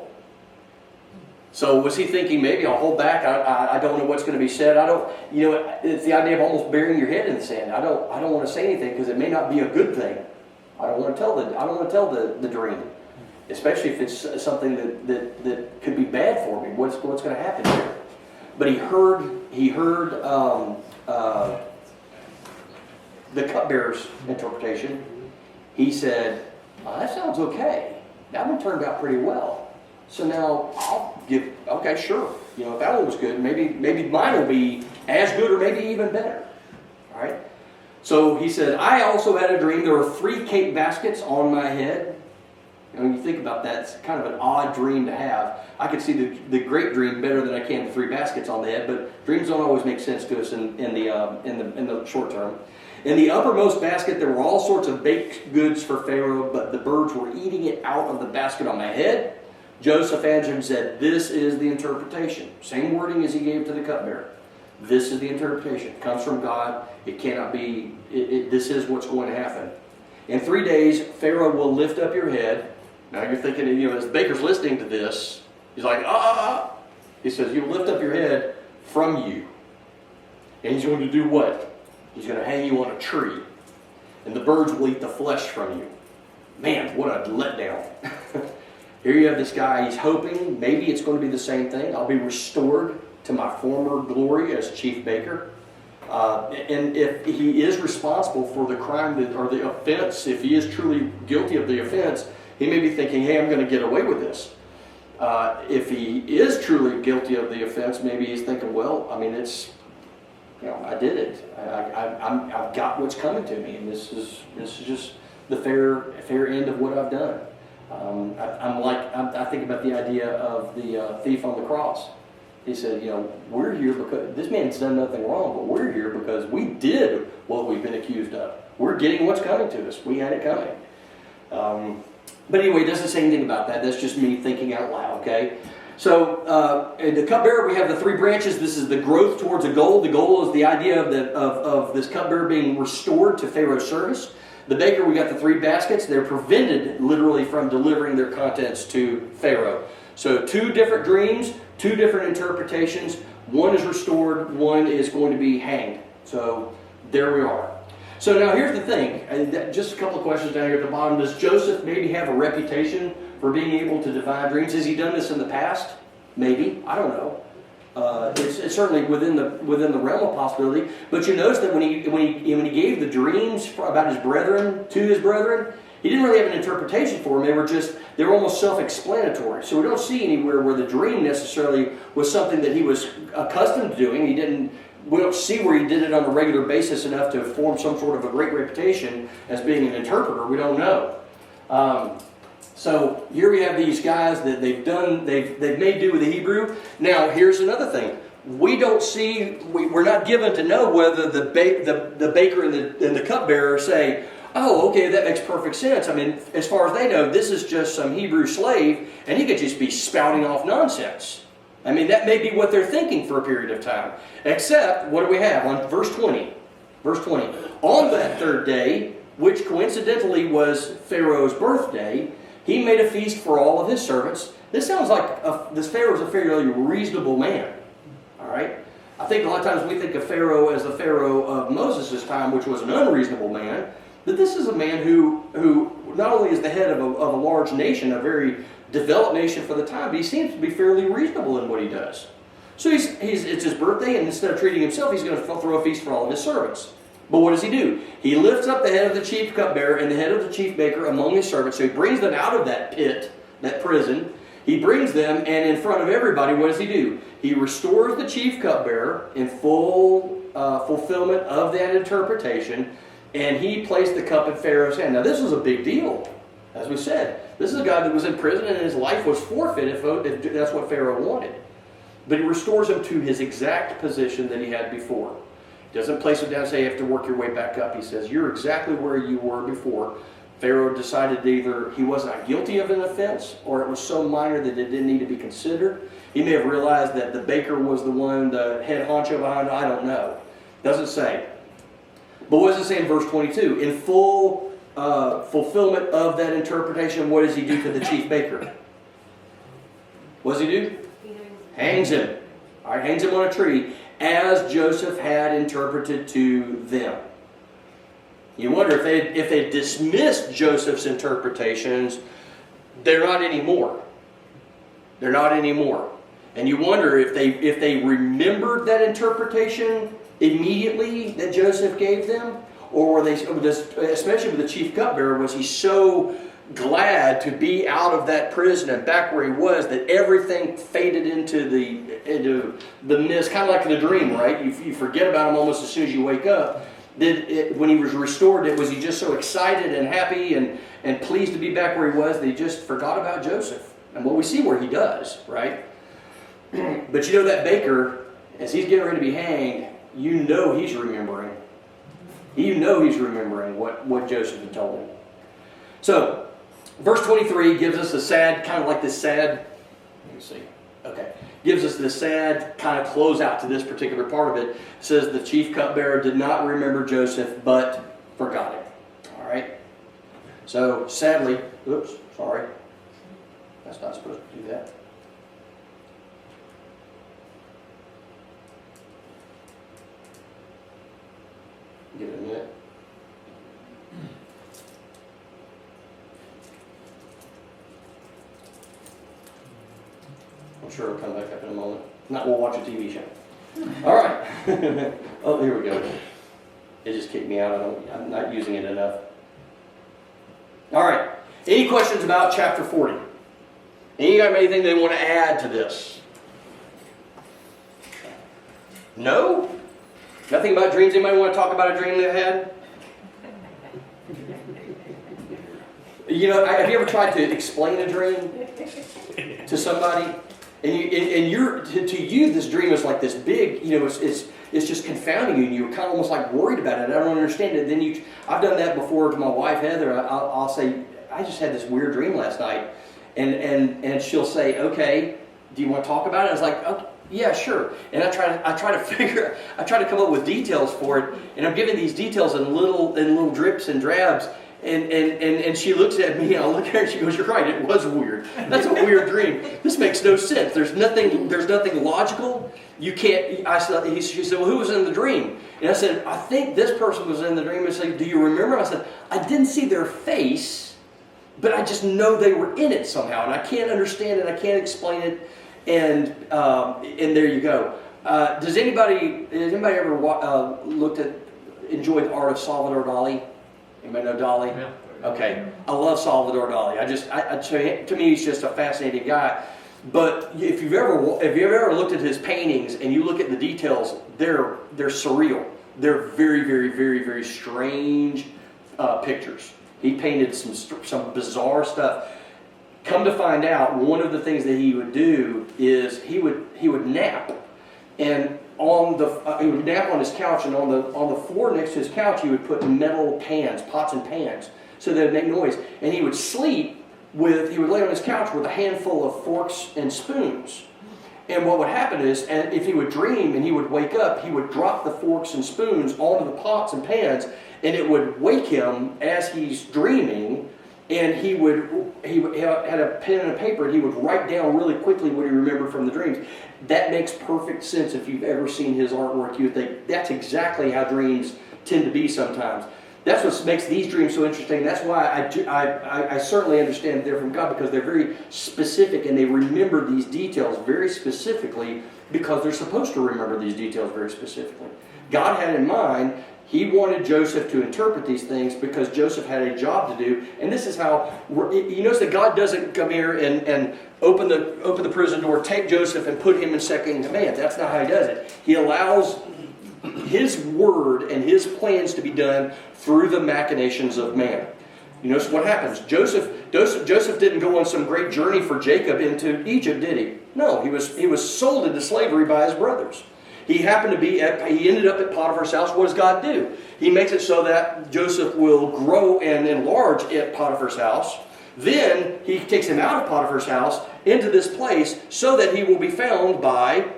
So was he thinking, maybe I'll hold back. I don't know what's going to be said. It's the idea of almost burying your head in the sand. I don't want to say anything because it may not be a good thing. I don't want to tell the dream. Especially if it's something that could be bad for me. What's going to happen here? But he heard the cupbearer's interpretation. He said, that sounds okay. That one turned out pretty well. So now I'll give, okay, sure. If that one was good, maybe mine will be as good or maybe even better. All right? So he said, I also had a dream. There were 3 cake baskets on my head. When you think about that, it's kind of an odd dream to have. I could see the great dream better than I can the 3 baskets on the head, but dreams don't always make sense to us in the short term. In the uppermost basket, there were all sorts of baked goods for Pharaoh, but the birds were eating it out of the basket on my head. Joseph answered and said, this is the interpretation. Same wording as he gave to the cupbearer. This is the interpretation. It comes from God. It cannot be, this is what's going to happen. In 3 days, Pharaoh will lift up your head. Now you're thinking, as the baker's listening to this, he's like, He says, you'll lift up your head from you. And he's going to do what? He's going to hang you on a tree. And the birds will eat the flesh from you. Man, what a letdown. Here you have this guy, he's hoping maybe it's going to be the same thing. I'll be restored to my former glory as chief baker. And if he is responsible for the crime or the offense, if he is truly guilty of the offense, he may be thinking, hey, I'm going to get away with this. If he is truly guilty of the offense, maybe he's thinking, well, it's, I did it. I've got what's coming to me, and this is just the fair end of what I've done. I think about the idea of the thief on the cross. He said, we're here because this man's done nothing wrong, but we're here because we did what we've been accused of. We're getting what's coming to us. We had it coming. But anyway, it doesn't say anything about that. That's just me thinking out loud, okay? So, in the cupbearer, we have the 3 branches. This is the growth towards a goal. The goal is the idea of this cupbearer being restored to Pharaoh's service. The baker, we got the 3 baskets. They're prevented, literally, from delivering their contents to Pharaoh. So, 2 different dreams, 2 different interpretations. One is restored, one is going to be hanged. So, there we are. So now here's the thing, just a couple of questions down here at the bottom. Does Joseph maybe have a reputation for being able to divine dreams? Has he done this in the past? Maybe, I don't know. It's certainly within the realm of possibility. But you notice that when he gave the dreams about his brethren to his brethren, he didn't really have an interpretation for them. They were almost self-explanatory. So we don't see anywhere where the dream necessarily was something that he was accustomed to doing. We don't see where he did it on a regular basis enough to form some sort of a great reputation as being an interpreter. We don't know. So here we have these guys that they've made do with the Hebrew. Now here's another thing. We're not given to know whether the baker and the cupbearer say, oh, okay, that makes perfect sense. As far as they know, this is just some Hebrew slave, and he could just be spouting off nonsense. That may be what they're thinking for a period of time. Except, what do we have on verse 20? Verse 20. On that 3rd day, which coincidentally was Pharaoh's birthday, he made a feast for all of his servants. This sounds like this Pharaoh is a fairly reasonable man. All right? I think a lot of times we think of Pharaoh as the Pharaoh of Moses' time, which was an unreasonable man. that this is a man who not only is the head of a large nation, a very developed nation for the time, but he seems to be fairly reasonable in what he does. So it's his birthday, and instead of treating himself, he's going to throw a feast for all of his servants. But what does he do? He lifts up the head of the chief cupbearer and the head of the chief baker among his servants. So he brings them out of that pit, that prison. He brings them, and in front of everybody, what does he do? He restores the chief cupbearer in full fulfillment of that interpretation, and he placed the cup in Pharaoh's hand. Now, this was a big deal, as we said. This is a guy that was in prison, and his life was forfeit if that's what Pharaoh wanted. But he restores him to his exact position that he had before. He doesn't place him down and say you have to work your way back up. He says, you're exactly where you were before. Pharaoh decided that either he was not guilty of an offense, or it was so minor that it didn't need to be considered. He may have realized that the baker was the one, the head honcho behind it. I don't know. Doesn't say. But what does it say in verse 22? In full fulfillment of that interpretation, what does he do to the chief baker? What does he do? Hangs him. All right, hangs him on a tree, as Joseph had interpreted to them. You wonder if they dismissed Joseph's interpretations, they're not anymore. They're not anymore. And you wonder if they remembered that interpretation immediately that Joseph gave them, or were they, especially with the chief cupbearer, was he so glad to be out of that prison and back where he was that everything faded into the mist, kind of like in a dream, right? You forget about him almost as soon as you wake up. When he was restored, was he just so excited and happy and pleased to be back where he was that he just forgot about Joseph? And what we see where he does, right? But you know that baker, as he's getting ready to be hanged, you know he's remembering. You know he's remembering what Joseph had told him. So, verse 23 gives us a sad, kind of like this sad, let me see, okay. Gives us this sad kind of closeout to this particular part of it. It says the chief cupbearer did not remember Joseph, but forgot him. All right. So sadly, oops, sorry. That's not supposed to do that. Give it a minute. I'm sure it'll come back up in a moment. If not, we'll watch a TV show. All right. Oh, here we go. It just kicked me out. I'm not using it enough. All right. Any questions about chapter 40? Any got anything they want to add to this? No? Nothing about dreams? Anybody want to talk about a dream they've had? You know, have you ever tried to explain a dream to somebody? And to you, this dream is like this big, you know, it's just confounding you, and you're kind of almost like worried about it. I don't understand it. Then I've done that before to my wife, Heather. I'll say, I just had this weird dream last night. And she'll say, okay, do you want to talk about it? I was like, oh, yeah, sure. And I try to come up with details for it, and I'm giving these details in little drips and drabs. And she looks at me, and I look at her, and she goes, "You're right. It was weird. That's a weird dream. This makes no sense. There's nothing logical. You can't." She said, "Well, who was in the dream?" And I said, "I think this person was in the dream." And said, "Do you remember?" I said, "I didn't see their face, but I just know they were in it somehow, and I can't understand it. I can't explain it." And there you go. Has anybody ever enjoyed the art of Salvador Dali? Anybody know Dali? Yeah. Okay, I love Salvador Dali. To me, he's just a fascinating guy. But if you've ever looked at his paintings and you look at the details, they're surreal. They're very, very, very, very strange pictures. He painted some bizarre stuff. Come to find out, one of the things that he would do is he would nap, and he would nap on his couch, and on the floor next to his couch he would put metal pans, pots and pans, so they would make noise. And he would lay on his couch with a handful of forks and spoons. And what would happen is, and if he would dream and he would wake up, he would drop the forks and spoons onto the pots and pans, and it would wake him as he's dreaming. And he had a pen and a paper, and he would write down really quickly what he remembered from the dreams. That makes perfect sense if you've ever seen his artwork. You would think that's exactly how dreams tend to be sometimes. that's what makes these dreams so interesting. That's why I certainly understand they're from God, because they're very specific and they remember these details very specifically because they're supposed to remember these details very specifically. God had in mind, He wanted Joseph to interpret these things because Joseph had a job to do. And this is how, you notice that God doesn't come here and open the prison door, take Joseph and put him in second in command. That's not how He does it. He allows His word and His plans to be done through the machinations of man. You notice what happens. Joseph didn't go on some great journey for Jacob into Egypt, did he? No, he was sold into slavery by his brothers. He ended up at Potiphar's house. What does God do? He makes it so that Joseph will grow and enlarge at Potiphar's house. Then He takes him out of Potiphar's house into this place so that he will be found by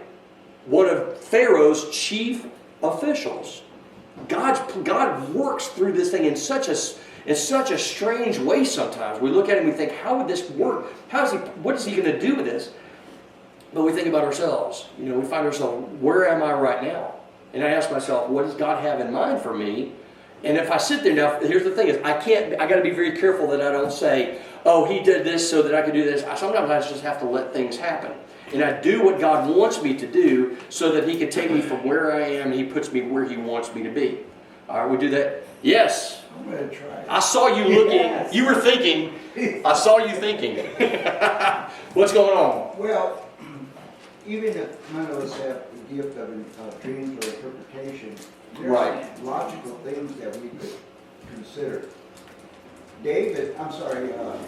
one of Pharaoh's chief officials. God works through this thing in such a strange way sometimes. We look at it and we think, how would this work? What is He going to do with this? But we think about ourselves. We find ourselves, where am I right now? And I ask myself, what does God have in mind for me? And if I sit there now, here's the thing: I got to be very careful that I don't say, oh, He did this so that I could do this. Sometimes I just have to let things happen. And I do what God wants me to do so that He can take me from where I am and He puts me where He wants me to be. All right, we do that? Yes. I'm going to try it. I saw you looking. Yes. You were thinking. I saw you thinking. What's going on? Well, even if none of us have the gift of dreams or interpretation, there are some logical things that we could consider.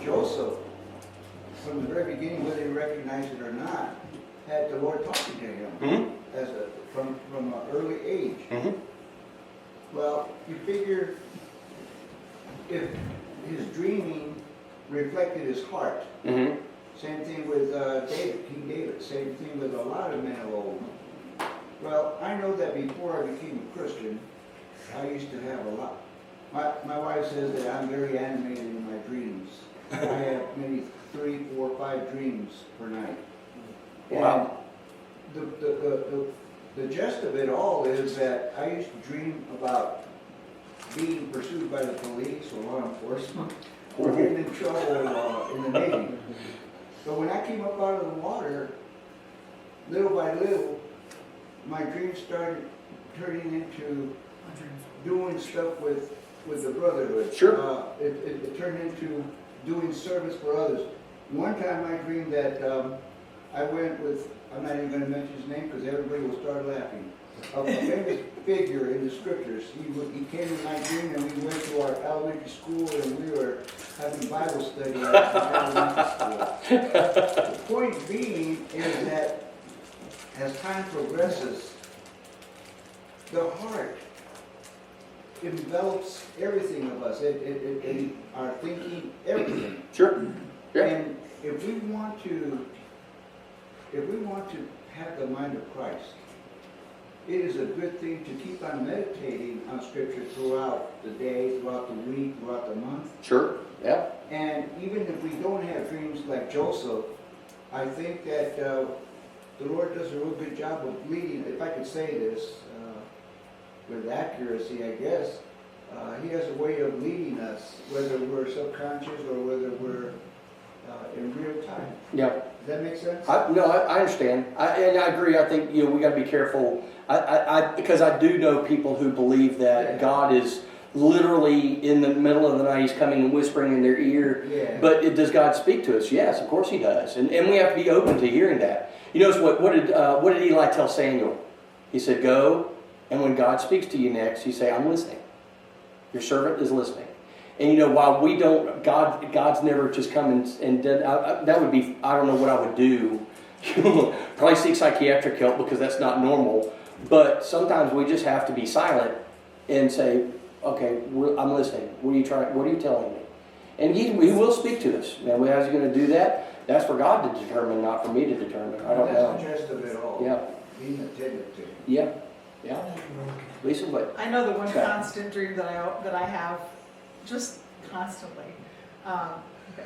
Joseph, from the very beginning, whether he recognized it or not, had the Lord talking to him from an early age. Mm-hmm. Well, you figure if his dreaming reflected his heart. Mm-hmm. Same thing with King David. Same thing with a lot of men of old. Well, I know that before I became a Christian, I used to have a lot. My wife says that I'm very animated in my dreams. I have maybe 3, 4, 5 dreams per night. Wow. And the gist of it all is that I used to dream about being pursued by the police or law enforcement or getting in trouble in the Navy. But when I came up out of the water, little by little, my dreams started turning into doing stuff with the brotherhood. Sure. It turned into doing service for others. One time I dreamed that I went with, I'm not even going to mention his name because everybody will start laughing, a famous figure in the scriptures. He came in my dream and we went to our elementary school and we were having Bible study at the elementary school. The point being is that as time progresses, the heart envelops everything of us, our thinking, everything. Sure. Yeah. And if we want to have the mind of Christ, it is a good thing to keep on meditating on Scripture throughout the day, throughout the week, throughout the month. Sure. Yeah. And even if we don't have dreams like Joseph, I think that the Lord does a real good job of leading. If I could say this with accuracy, I guess, He has a way of leading us, whether we're subconscious or whether we're in real time. Yeah. Does that make sense? I understand. And I agree. I think we got to be careful. Because I do know people who believe that God is literally in the middle of the night. He's coming and whispering in their ear. Yeah. But does God speak to us? Yes, of course He does. And we have to be open to hearing that. You notice what did Eli tell Samuel? He said, "Go, and when God speaks to you next, you say, 'I'm listening. Your servant is listening.'" And while we don't, God's never just come and done. That would be, I don't know what I would do. Probably seek psychiatric help because that's not normal. But sometimes we just have to be silent and say, "Okay, I'm listening. What are you telling me?" And He will speak to us. Now, how's He going to do that? That's for God to determine, not for me to determine. I don't know. That's the gist of it all. Yeah. Being attentive to. Yeah. Yeah. Lisa, what? I know the one Okay. constant dream that I have, just constantly,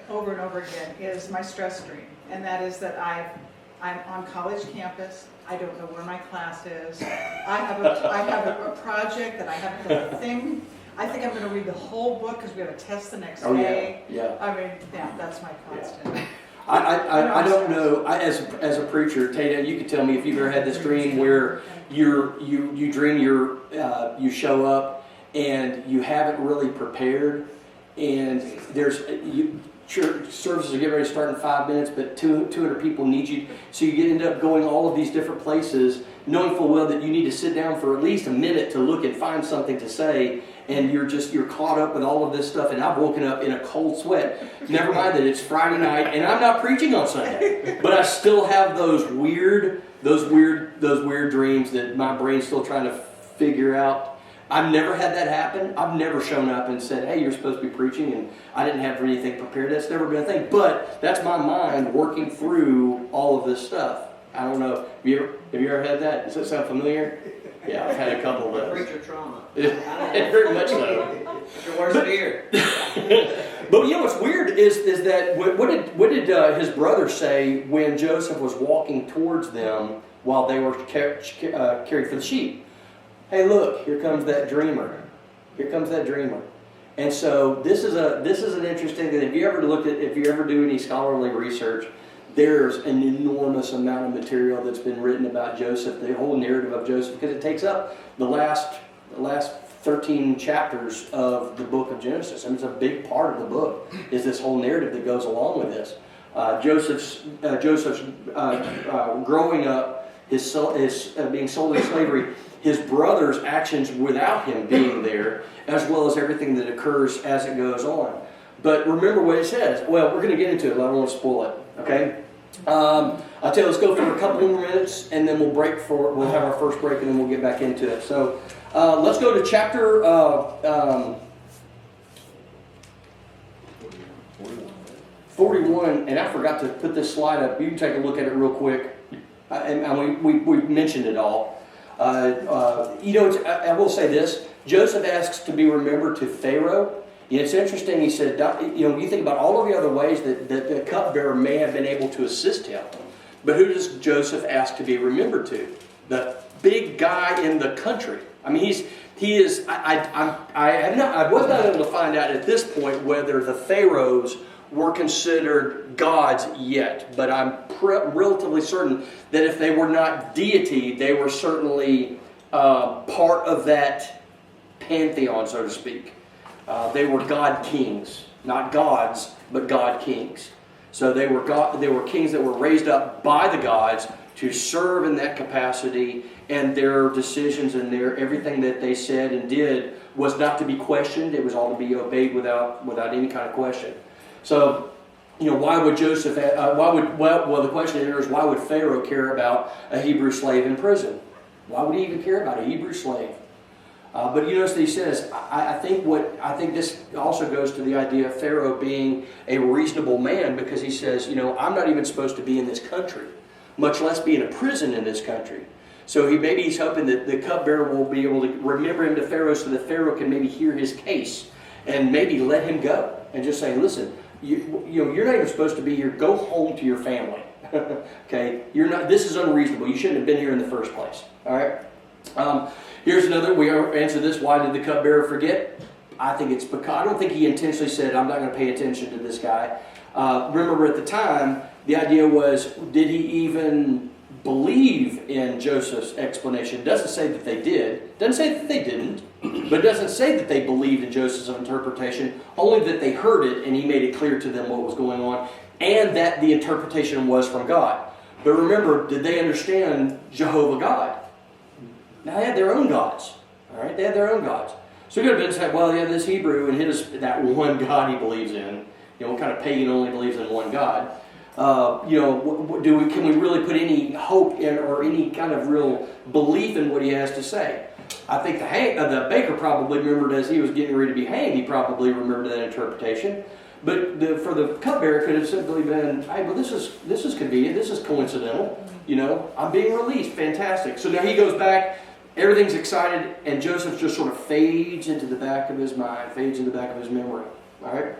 over and over again, is my stress dream, and that is that I'm on college campus. I don't know where my class is. I have a project that I haven't done a thing I think I'm going to read the whole book because we have a test the next Oh, yeah, day. yeah. I mean, yeah, that's my constant. I don't know. As a preacher, Tata, you could tell me if you've ever had this dream where you dream you show up and you haven't really prepared, and church services are getting ready to start in 5 minutes, but 200 people need you, so you end up going all of these different places, knowing full well that you need to sit down for at least a minute to look and find something to say, and you're caught up with all of this stuff, and I've woken up in a cold sweat. Never mind that it's Friday night, and I'm not preaching on Sunday, but I still have those weird dreams that my brain's still trying to figure out. I've never had that happen. I've never shown up and said, hey, you're supposed to be preaching, and I didn't have anything prepared. That's never been a thing. But that's my mind working through all of this stuff. I don't know. Have you ever had that? Does that sound familiar? Yeah, I've had a couple of those. Preacher trauma. Very much so. It's your worst fear. But you know what's weird is that what did his brother say when Joseph was walking towards them while they were caring for the sheep? Hey, look, here comes that dreamer. Here comes that dreamer. And so this is an interesting thing. If you ever do any scholarly research, there's an enormous amount of material that's been written about Joseph, the whole narrative of Joseph, because it takes up the last 13 chapters of the book of Genesis. I mean, it's a big part of the book is this whole narrative that goes along with this. Joseph's growing up, his being sold into slavery, his brother's actions without him being there, as well as everything that occurs as it goes on. But remember what it says. Well, we're going to get into it, but I don't want to spoil it. Okay? I'll tell you, let's go for a couple more minutes, and then we'll have our first break, and then we'll get back into it. So let's go to chapter 41, and I forgot to put this slide up. You can take a look at it real quick. And we mentioned it all. I will say this. Joseph asks to be remembered to Pharaoh. It's interesting, he said, you think about all of the other ways that the cupbearer may have been able to assist him. But who does Joseph ask to be remembered to? The big guy in the country. I mean, he is, I was not able to find out at this point whether the pharaohs were considered gods yet, but I'm relatively certain that if they were not deity, they were certainly part of that pantheon, so to speak. They were god kings, not gods, but god kings. So they were kings that were raised up by the gods to serve in that capacity, and their decisions and everything that they said and did was not to be questioned. It was all to be obeyed without any kind of question. So, why would Joseph? The question here is, why would Pharaoh care about a Hebrew slave in prison? Why would he even care about a Hebrew slave? But you notice that he says, I think this also goes to the idea of Pharaoh being a reasonable man, because he says, I'm not even supposed to be in this country, much less be in a prison in this country. So he's hoping that the cupbearer will be able to remember him to Pharaoh, so that Pharaoh can maybe hear his case and maybe let him go and just say, listen, you're not even supposed to be here. Go home to your family. Okay, this is unreasonable. You shouldn't have been here in the first place. All right. Here's another. We answer this. Why did the cupbearer forget? I think it's because I don't think he intentionally said, I'm not going to pay attention to this guy. Remember, at the time, the idea was, did he even believe in Joseph's explanation? It doesn't say that they did. It doesn't say that they didn't. But it doesn't say that they believed in Joseph's interpretation, only that they heard it and he made it clear to them what was going on, and that the interpretation was from God. But remember, did they understand Jehovah God? Now, they had their own gods. All right, they had their own gods. So we could have been saying, well, yeah, this Hebrew and that one God he believes in. What kind of pagan only believes in one God? Can we really put any hope in or any kind of real belief in what he has to say? I think the baker probably remembered as he was getting ready to be hanged. He probably remembered that interpretation. But for the cupbearer, could have simply been, hey, well, this is convenient. This is coincidental. I'm being released. Fantastic. So now he goes back. Everything's excited, and Joseph just sort of fades into the back of his mind, fades into the back of his memory. All right.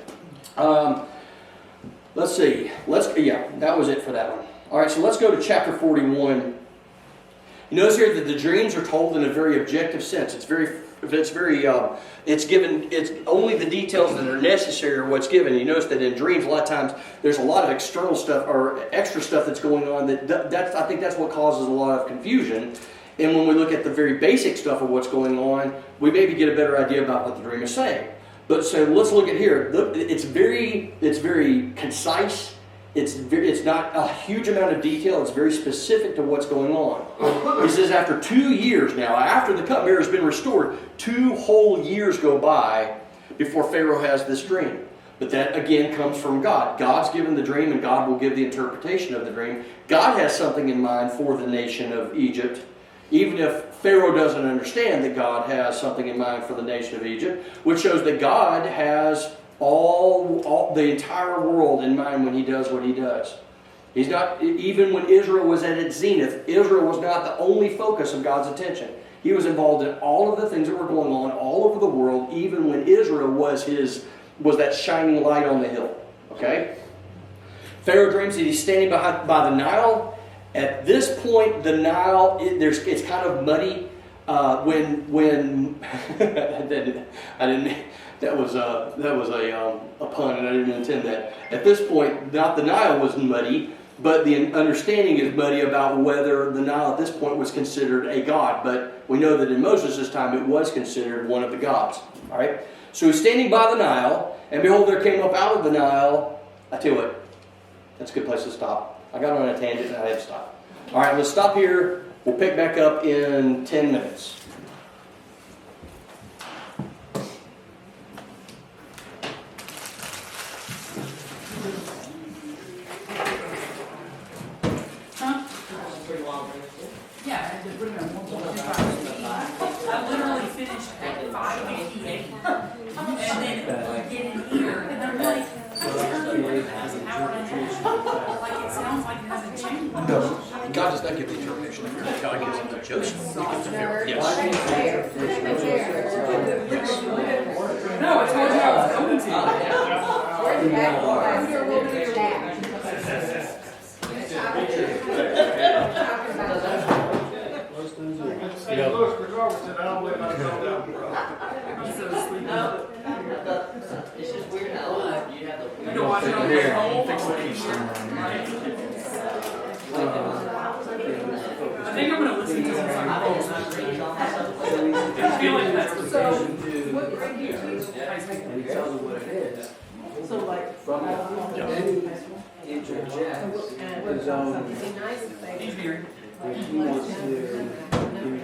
Let's see. That was it for that one. All right. So let's go to chapter 41. You notice here that the dreams are told in a very objective sense. It's very it's given, it's only the details that are necessary are what's given. You notice that in dreams, a lot of times, there's a lot of external stuff or extra stuff that's going on I think that's what causes a lot of confusion. And when we look at the very basic stuff of what's going on, we maybe get a better idea about what the dream is saying. But so let's look at here. It's very concise. It's not a huge amount of detail. It's very specific to what's going on. He says after 2 years now, after the cupbearer has been restored, 2 whole years go by before Pharaoh has this dream. But that again comes from God. God's given the dream and God will give the interpretation of the dream. God has something in mind for the nation of Egypt. Even if Pharaoh doesn't understand that God has something in mind for the nation of Egypt, which shows that God has all the entire world in mind when he does what he does. He's not, even when Israel was at its zenith, Israel was not the only focus of God's attention. He was involved in all of the things that were going on all over the world, even when Israel was that shining light on the hill. Okay? Pharaoh dreams that he's standing by the Nile. At this point, the Nile, it's kind of muddy. When that was a pun, and I didn't intend that. At this point, not the Nile was muddy, but the understanding is muddy about whether the Nile at this point was considered a god. But we know that in Moses' time, it was considered one of the gods. All right. So he's standing by the Nile, and behold, there came up out of the Nile. I tell you what, that's a good place to stop. I got on a tangent and I had to stop. All right, let's stop here. We'll pick back up in 10 minutes. Yeah, I literally finished at 5:58, and then we get in here, and I'm like, it's an hour and a half. Like, it sounds like it hasn't changed. No, God does not give the interpretation. God gives it to Joseph. He gives it to Pharaoh. Yes. No, I told you I was going It's just weird how you have the. You know, watch it on your phone. I think I'm going to listen to some I feel like that's the What grade do you teach? And he tells you what it is. So like, From interjects his own engineering. if he wants to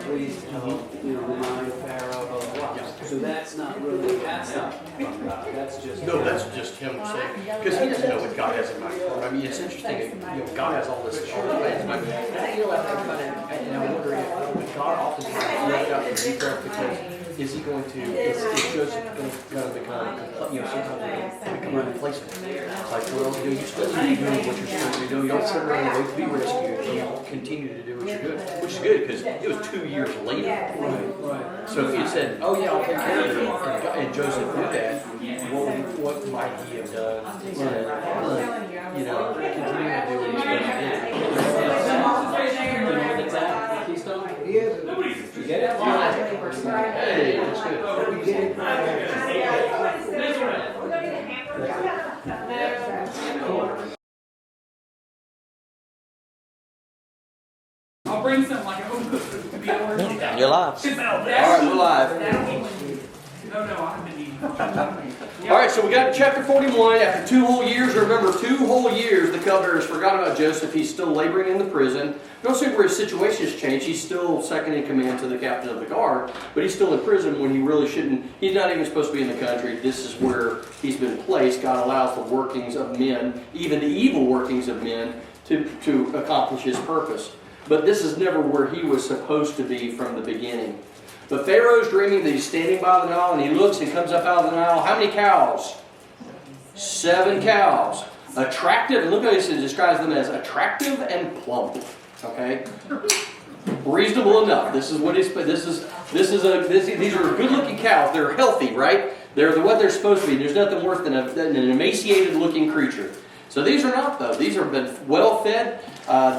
please help, remind Pharaoh, blah, blah, blah. So that's not really, that's not from God, that's just. No, that's just him saying, because he doesn't know what God has in mind for him. I mean, it's interesting, God has all this plans. I think you'll have to kind of, and I wonder if God oftentimes left out the details because is he going to, is Joseph going to kind of become, sometimes they become unreplaceable. Like, well, you still need to do what you're supposed to do. You don't sit around and wait to be rescued. You continue to do what you're doing, which is good because it was 2 years later. Right. So if he had said, oh yeah, I'll take care of it, and Joseph did that, what might he have done? Continue to do what he's supposed to do. Keystone? He is. You get it? Hey, that's good. We get it. I'll bring some, like, to be allergic. You're live. All right, we're live. No, I've been eating. All right, so we got chapter 41. After 2 whole years, remember 2 whole years, the cupbearer has forgot about Joseph. He's still laboring in the prison. Don't see where his situation has changed. He's still second in command to the captain of the guard, but he's still in prison when he really shouldn't. He's not even supposed to be in the country. This is where he's been placed. God allows the workings of men, even the evil workings of men, to accomplish his purpose. But this is never where he was supposed to be from the beginning. But Pharaoh's dreaming that he's standing by the Nile, and he looks and comes up out of the Nile. How many cows? 7 cows. Attractive, and look at this, it describes them as attractive and plump. Okay? Reasonable enough. This is what these are good-looking cows. They're healthy, right? They're what they're supposed to be. There's nothing worse than an emaciated-looking creature. So these are not, though. These have been well fed.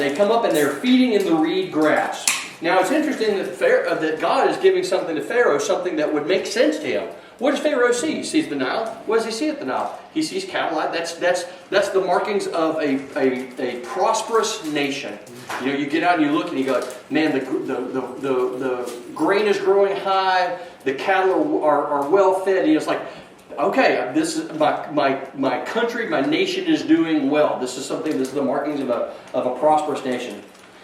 They come up and they're feeding in the reed grass. Now it's interesting that God is giving something to Pharaoh, something that would make sense to him. What does Pharaoh see? He sees the Nile. What does he see at the Nile? He sees cattle. That's the markings of a prosperous nation. You know, you get out and you look and you go, man, the grain is growing high. The cattle are well fed. And it's like, okay, this is my country, my nation is doing well. This is the markings of a prosperous nation.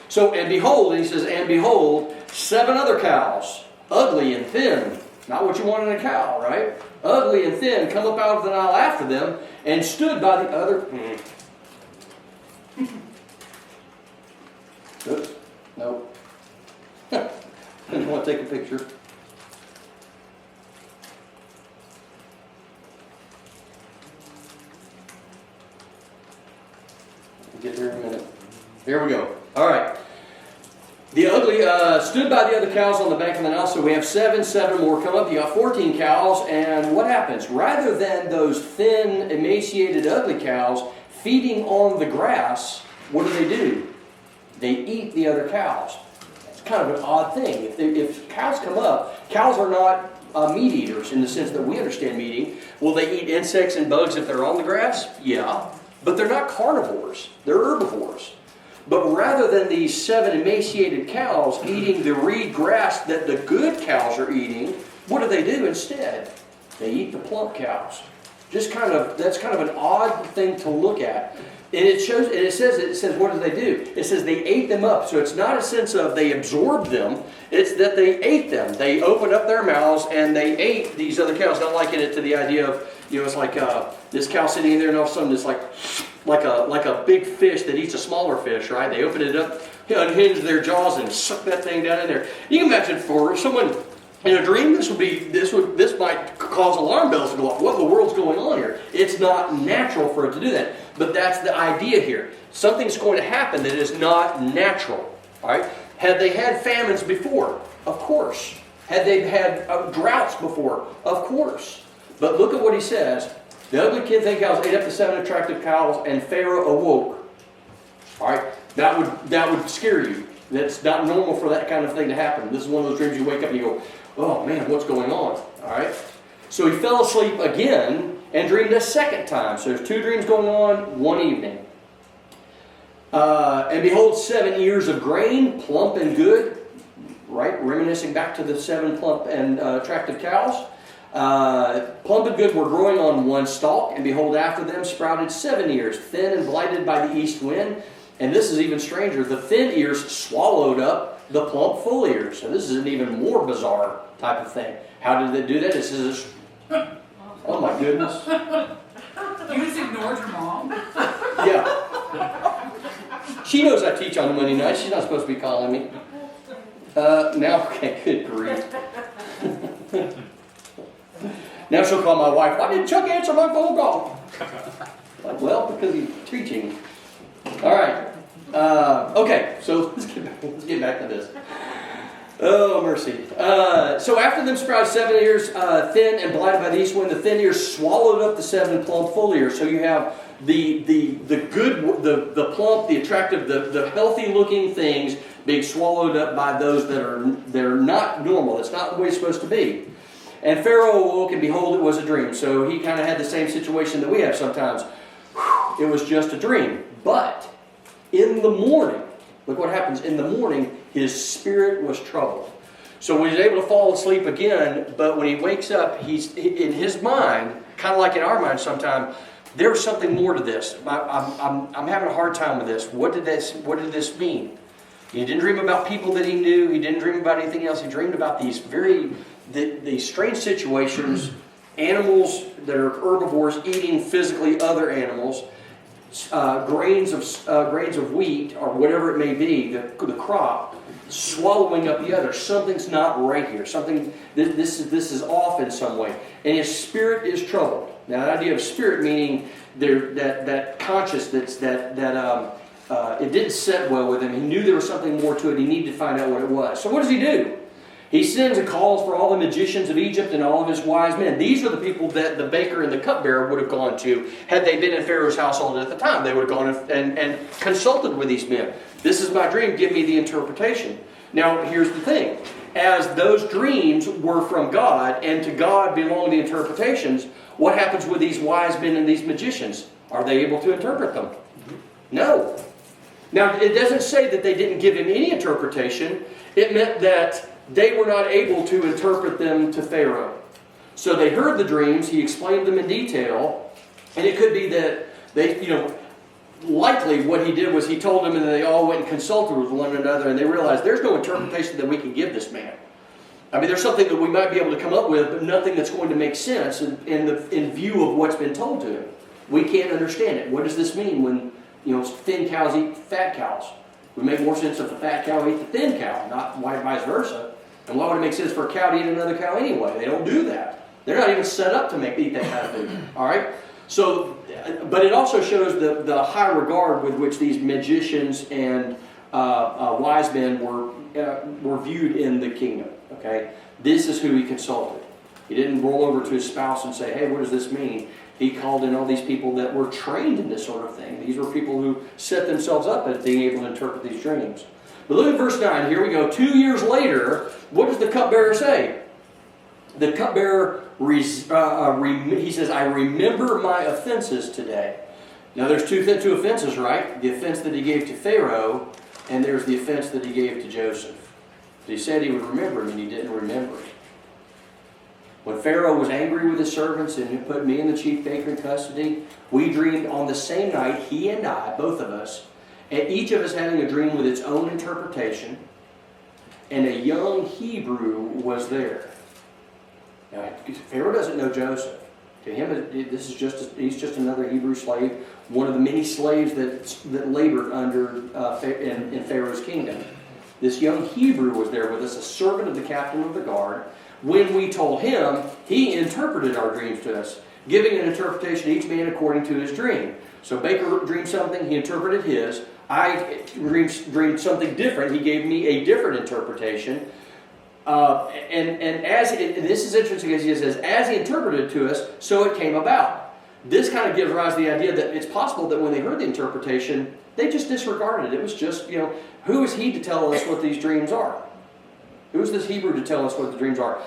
So, and behold, and he says, and behold, 7 other cows, ugly and thin. Not what you want in a cow, right? Ugly and thin, come up out of the Nile after them, and stood by the other. Oops, no. I didn't want to take a picture. We'll get there in a minute. Here we go. All right. The ugly stood by the other cows on the bank of the Nile. So we have 7 more come up. You got 14 cows. And what happens? Rather than those thin, emaciated, ugly cows feeding on the grass, what do? They eat the other cows. It's kind of an odd thing. If cows come up, cows are not meat eaters in the sense that we understand meat eating. Will they eat insects and bugs if they're on the grass? Yeah. But they're not carnivores. They're herbivores. But rather than these 7 emaciated cows eating the reed grass that the good cows are eating, what do instead? They eat the plump cows. That's kind of an odd thing to look at. And it says what do? It says they ate them up. So it's not a sense of they absorbed them. It's that they ate them. They opened up their mouths and they ate these other cows. Not liking it to the idea of, it's like this cow sitting in there and all of a sudden it's like a big fish that eats a smaller fish, right? They open it up, unhinge their jaws and suck that thing down in there. You can imagine for someone in a dream, this might cause alarm bells to go off. What in the world's going on here? It's not natural for it to do that. But that's the idea here. Something's going to happen that is not natural. All right? Had they had famines before? Of course. Had they had droughts before? Of course. But look at what he says. The ugly thin cows ate up the 7 attractive cows, and Pharaoh awoke. All right? That would scare you. That's not normal for that kind of thing to happen. This is one of those dreams you wake up and you go, oh man, what's going on? All right? So he fell asleep again and dreamed a second time. So there's 2 dreams going on one evening. And behold, 7 ears of grain, plump and good, right? Reminiscing back to the 7 plump and attractive cows. Plump and good were growing on one stalk, and behold, after them sprouted 7 ears, thin and blighted by the east wind. And this is even stranger. The thin ears swallowed up the plump full ears. So this is an even more bizarre type of thing. How did they do that? This is, oh my goodness. You just ignored your mom? Yeah. She knows I teach on Monday night. She's not supposed to be calling me. Now, okay, good grief. Now she'll call my wife. Why didn't Chuck answer my phone call? Like, well, because he's preaching. All right. Okay, so let's get back to this. Oh, mercy. So after them sprouted 7 ears, thin and blighted by the east wind, the thin ears swallowed up the 7 plump full ears. So you have the good, the plump, the attractive, the healthy looking things being swallowed up by those that are not normal. It's not the way it's supposed to be. And Pharaoh awoke, and behold, it was a dream. So he kind of had the same situation that we have sometimes. It was just a dream. But in the morning, look what happens. In the morning, his spirit was troubled. So he was able to fall asleep again, but when he wakes up, he's in his mind, kind of like in our mind sometimes, there's something more to this. I'm having a hard time with this. What did this mean? He didn't dream about people that he knew. He didn't dream about anything else. He dreamed about these these strange situations, animals that are herbivores eating physically other animals, grains of wheat or whatever it may be, the crop, swallowing up the other. Something's not right here. This is off in some way, and his spirit is troubled. Now, the idea of spirit meaning that consciousness it didn't set well with him. He knew there was something more to it. He needed to find out what it was. So what does he do? He sends and calls for all the magicians of Egypt and all of his wise men. These are the people that the baker and the cupbearer would have gone to had they been in Pharaoh's household at the time. They would have gone and consulted with these men. This is my dream, give me the interpretation. Now, here's the thing. As those dreams were from God, and to God belong the interpretations, what happens with these wise men and these magicians? Are they able to interpret them? No. Now, it doesn't say that they didn't give him any interpretation. It meant that they were not able to interpret them to Pharaoh. So they heard the dreams, he explained them in detail, and it could be that they, likely what he did was he told them, and they all went and consulted with one another, and they realized there's no interpretation that we can give this man. I mean, there's something that we might be able to come up with, but nothing that's going to make sense in view of what's been told to him. We can't understand it. What does this mean when, thin cows eat fat cows? It would make more sense if a fat cow ate the thin cow, not vice versa. And why would it make sense for a cow to eat another cow anyway? They don't do that. They're not even set up to eat that kind of food. All right? So, but it also shows the high regard with which these magicians and wise men were viewed in the kingdom. Okay? This is who he consulted. He didn't roll over to his spouse and say, hey, what does this mean? He called in all these people that were trained in this sort of thing. These were people who set themselves up as being able to interpret these dreams. But look at verse 9. Here we go. 2 years later, what does the cupbearer say? The cupbearer, he says, I remember my offenses today. Now there's two offenses, right? The offense that he gave to Pharaoh, and there's the offense that he gave to Joseph. He said he would remember him, and he didn't remember him. When Pharaoh was angry with his servants and he put me and the chief baker in custody, we dreamed on the same night, he and I, both of us, and each of us having a dream with its own interpretation, and a young Hebrew was there. Now, Pharaoh doesn't know Joseph. To him, he's just another Hebrew slave, one of the many slaves that labored in Pharaoh's kingdom. This young Hebrew was there with us, a servant of the captain of the guard. When we told him, he interpreted our dreams to us, giving an interpretation to each man according to his dream. So Baker dreamed something, he interpreted his. I dreamed something different, he gave me a different interpretation. And this is interesting, as he says, as he interpreted to us, so it came about. This kind of gives rise to the idea that it's possible that when they heard the interpretation, they just disregarded it. It was just, who is he to tell us what these dreams are? Who is this Hebrew to tell us what the dreams are?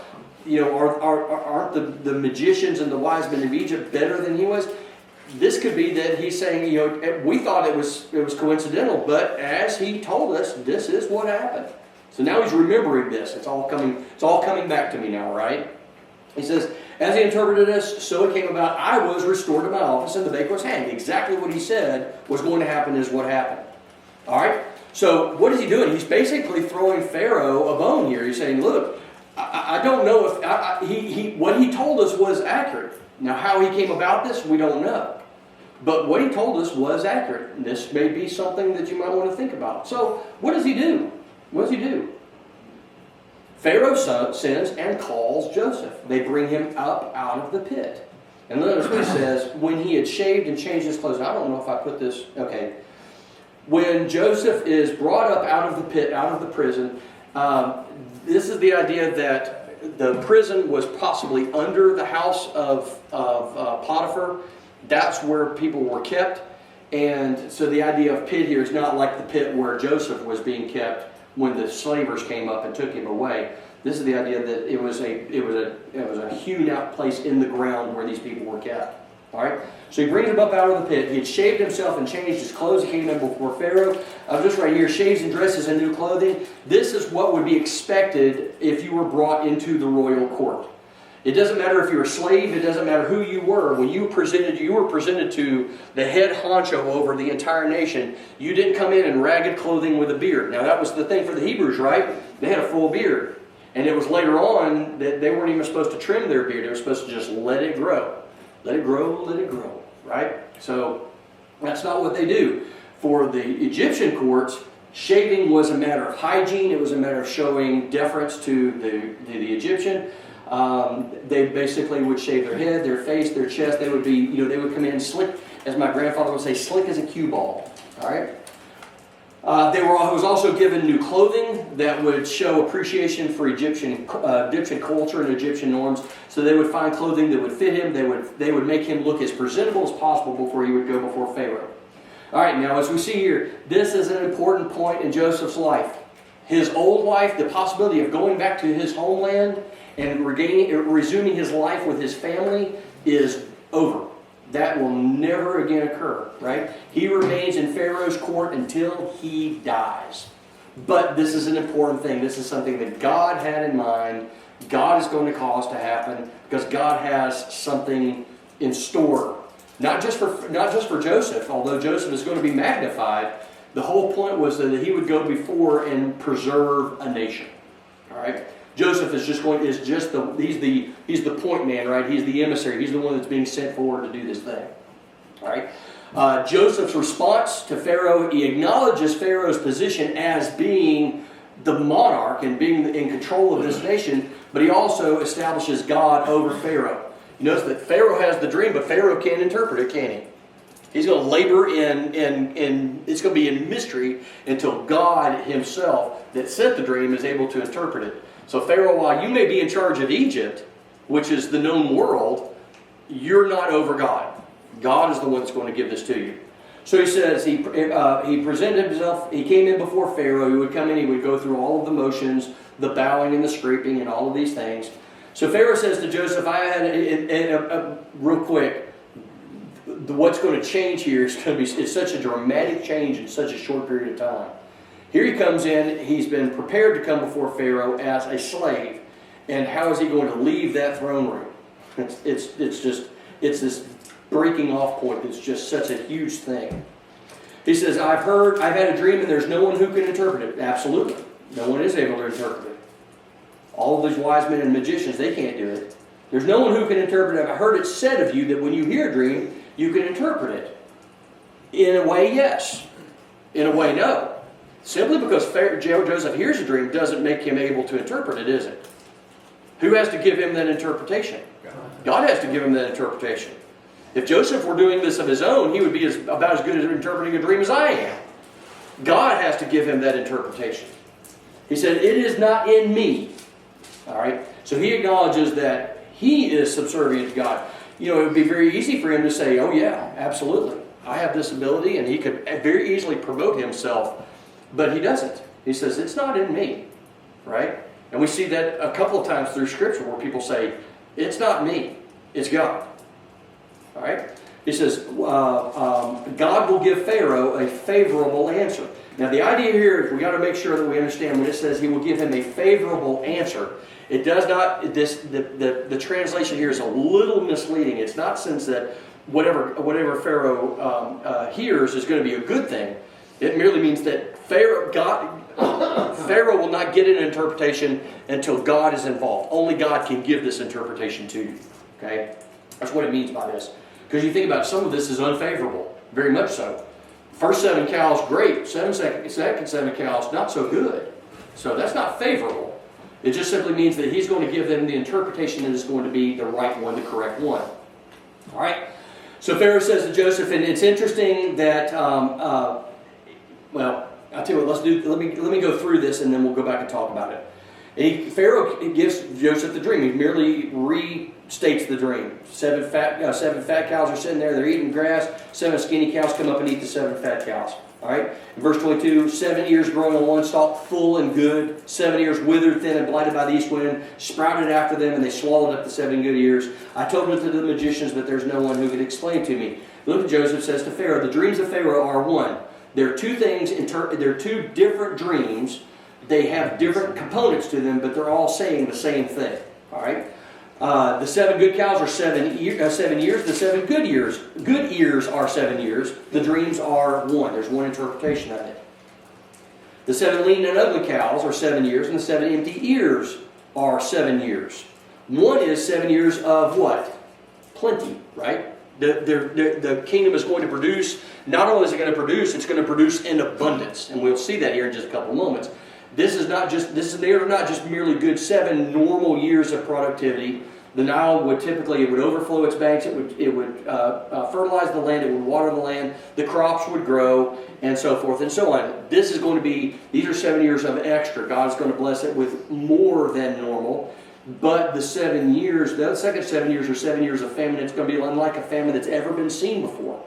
Aren't the magicians and the wise men of Egypt better than he was? This could be that he's saying, we thought it was coincidental, but as he told us, this is what happened. So now he's remembering this. It's all coming back to me now, right? He says, as he interpreted us, so it came about, I was restored to my office and the baker was hanged. Exactly what he said was going to happen is what happened. All right? So what is he doing? He's basically throwing Pharaoh a bone here. He's saying, look, I don't know if what he told us was accurate. Now how he came about this, we don't know. But what he told us was accurate. And this may be something that you might want to think about. So what does he do? What does he do? Pharaoh sends and calls Joseph. They bring him up out of the pit. And notice what he says, when he had shaved and changed his clothes. I don't know if I put this, okay. When Joseph is brought up out of the pit, out of the prison, this is the idea that the prison was possibly under the house of Potiphar. That's where people were kept. And so the idea of pit here is not like the pit where Joseph was being kept when the slavers came up and took him away. This is the idea that it was a hewn out place in the ground where these people were kept. All right. So he brings him up out of the pit. He had shaved himself and changed his clothes. He came in before Pharaoh. Just right here, shaves and dresses in new clothing. This is what would be expected if you were brought into the royal court. It doesn't matter if you're a slave. It doesn't matter who you were. When you were presented to the head honcho over the entire nation. You didn't come in ragged clothing with a beard. Now that was the thing for the Hebrews, right? They had a full beard. And it was later on that they weren't even supposed to trim their beard. They were supposed to just let it grow. Let it grow, right? So that's not what they do. For the Egyptian courts, shaving was a matter of hygiene. It was a matter of showing deference to the Egyptian. They basically would shave their head, their face, their chest. They would be, they would come in slick, as my grandfather would say, slick as a cue ball. All right. He was also given new clothing that would show appreciation for Egyptian culture and Egyptian norms. So they would find clothing that would fit him. They would make him look as presentable as possible before he would go before Pharaoh. All right, now as we see here, this is an important point in Joseph's life. His old life, the possibility of going back to his homeland and resuming his life with his family is over. That will never again occur, right? He remains in Pharaoh's court until he dies. But this is an important thing. This is something that God had in mind. God is going to cause to happen because God has something in store. Not just for Joseph, although Joseph is going to be magnified. The whole point was that he would go before and preserve a nation. All right? Joseph is he's the point man, right? He's the emissary. He's the one that's being sent forward to do this thing. All right? Joseph's response to Pharaoh, he acknowledges Pharaoh's position as being the monarch and being in control of this nation, but he also establishes God over Pharaoh. You notice that Pharaoh has the dream, but Pharaoh can't interpret it, can he? He's going to labor in it's going to be in mystery until God himself that sent the dream is able to interpret it. So Pharaoh, while you may be in charge of Egypt, which is the known world, you're not over God. God is the one that's going to give this to you. So he says he presented himself, he came in before Pharaoh, he would come in, he would go through all of the motions, the bowing and the scraping and all of these things. So Pharaoh says to Joseph, real quick, what's going to change here is going to be it's such a dramatic change in such a short period of time. Here he comes in, he's been prepared to come before Pharaoh as a slave, and how is he going to leave that throne room? It's this breaking off point that's just such a huge thing. He says, I've had a dream and there's no one who can interpret it. Absolutely. No one is able to interpret it. All of these wise men and magicians, they can't do it. There's no one who can interpret it. I heard it said of you that when you hear a dream, you can interpret it. In a way, yes. In a way, no. Simply because Joseph hears a dream doesn't make him able to interpret it, is it? Who has to give him that interpretation? God has to give him that interpretation. If Joseph were doing this of his own, he would be about as good at interpreting a dream as I am. God has to give him that interpretation. He said, it is not in me. All right? So he acknowledges that he is subservient to God. You know, it would be very easy for him to say, oh yeah, absolutely. I have this ability, and he could very easily promote himself. But he doesn't. He says, it's not in me. Right? And we see that a couple of times through Scripture where people say, it's not me, it's God. All right? He says, God will give Pharaoh a favorable answer. Now the idea here is we got to make sure that we understand when it says he will give him a favorable answer. It does not, the translation here is a little misleading. It's not since that whatever Pharaoh hears is going to be a good thing. It merely means that Pharaoh will not get an interpretation until God is involved. Only God can give this interpretation to you. Okay? That's what it means by this. Because you think about it, some of this is unfavorable. Very much so. First 7 cows, great. Second 7 cows, not so good. So that's not favorable. It just simply means that he's going to give them the interpretation that is going to be the right one, the correct one. All right? So Pharaoh says to Joseph, and it's interesting that, well, I'll tell you what, let me go through this and then we'll go back and talk about it. And Pharaoh gives Joseph the dream. He merely restates the dream. 7 fat cows are sitting there, they're eating grass. 7 skinny cows come up and eat the 7 fat cows. All right? In verse 22, 7 ears growing on one stalk, full and good. 7 ears withered, thin, and blighted by the east wind, sprouted after them, and they swallowed up the 7 good ears. I told them to the magicians, but there's no one who could explain to me. Look at Joseph says to Pharaoh, the dreams of Pharaoh are one. There are two things, there are 2 different dreams. They have different components to them, but they're all saying the same thing. All right? The 7 good cows are 7 years. The 7 good ears are 7 years. The dreams are 1. There's 1 interpretation of it. The 7 lean and ugly cows are 7 years, and the 7 empty ears are 7 years. 1 is 7 years of what? Plenty, right? The kingdom is going to produce. Not only is it going to produce, it's going to produce in abundance, and we'll see that here in just a couple of moments. They're not just merely good 7 normal years of productivity. The Nile would overflow its banks. It would fertilize the land. It would water the land. The crops would grow, and so forth and so on. These are 7 years of extra. God's going to bless it with more than normal. But the second 7 years are 7 years of famine. It's going to be unlike a famine that's ever been seen before.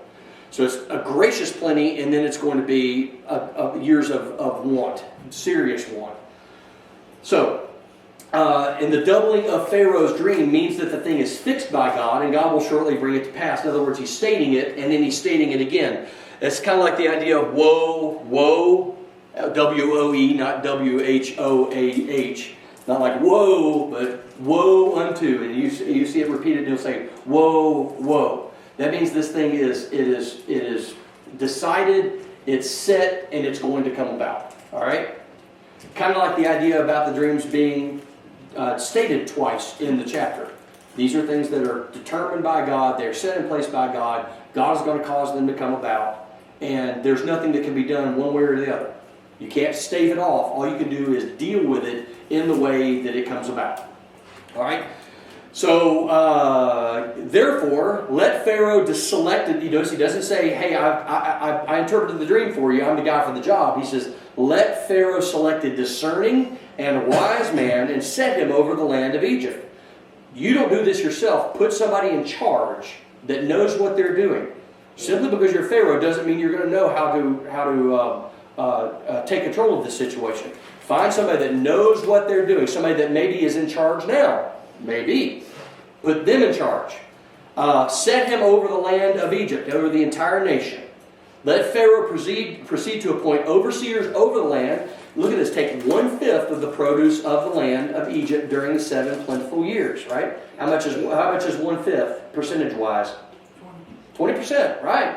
So it's a gracious plenty, and then it's going to be years of want, serious want. So, and the doubling of Pharaoh's dream means that the thing is fixed by God, and God will shortly bring it to pass. In other words, he's stating it, and then he's stating it again. It's kind of like the idea of woe, woe, W-O-E, not W-H-O-A-H. Not like woe, but woe unto. And you see it repeated, and he'll say, woe, woe. That means this thing is decided, it's set, and it's going to come about. All right? Kind of like the idea about the dreams being stated twice in the chapter. These are things that are determined by God. They're set in place by God. God is going to cause them to come about. And there's nothing that can be done one way or the other. You can't stave it off. All you can do is deal with it in the way that it comes about. All right? So, therefore, let Pharaoh select it. You notice he doesn't say, hey, I interpreted the dream for you. I'm the guy for the job. He says, let Pharaoh select a discerning and a wise man and set him over the land of Egypt. You don't do this yourself. Put somebody in charge that knows what they're doing. Simply because you're Pharaoh doesn't mean you're going to know how to take control of this situation. Find somebody that knows what they're doing. Somebody that maybe is in charge now. Maybe. Put them in charge. Set him over the land of Egypt, over the entire nation. Let Pharaoh proceed to appoint overseers over the land. Look at this. Take 1/5 of the produce of the land of Egypt during the 7 plentiful years. Right? How much is 1/5 percentage-wise? 20%. Right?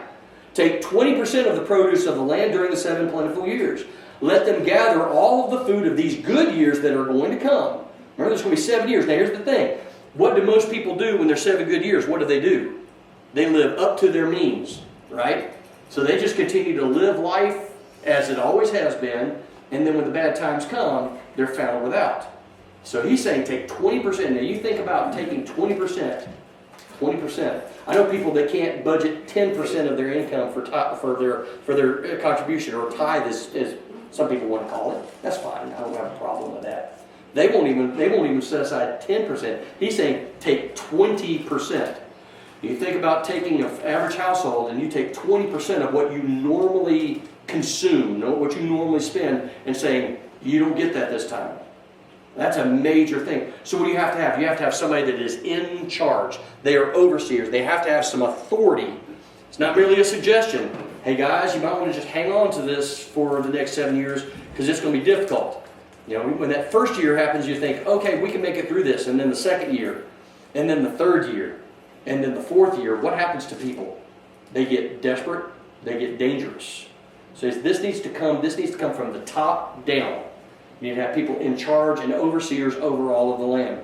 Take 20% of the produce of the land during the 7 plentiful years. Let them gather all of the food of these good years that are going to come. Remember, there's going to be 7 years. Now, here's the thing. What do most people do when there's 7 good years? What do? They live up to their means, right? So they just continue to live life as it always has been, and then when the bad times come, they're found without. So he's saying take 20%. Now, you think about taking 20%. 20%. I know people that can't budget 10% of their income for their contribution, or tithe, as some people want to call it. That's fine. I don't have a problem with that. They won't even set aside 10%. He's saying take 20%. You think about taking an average household and you take 20% of what you normally consume, what you normally spend, and saying, you don't get that this time. That's a major thing. So what do you have to have? You have to have somebody that is in charge. They are overseers. They have to have some authority. It's not merely a suggestion. Hey guys, you might want to just hang on to this for the next 7 years because it's going to be difficult. You know, when that first year happens, you think, okay, we can make it through this. And then the second year, and then the third year, and then the fourth year. What happens to people? They get desperate. They get dangerous. So this needs to come from the top down. You need to have people in charge and overseers over all of the land.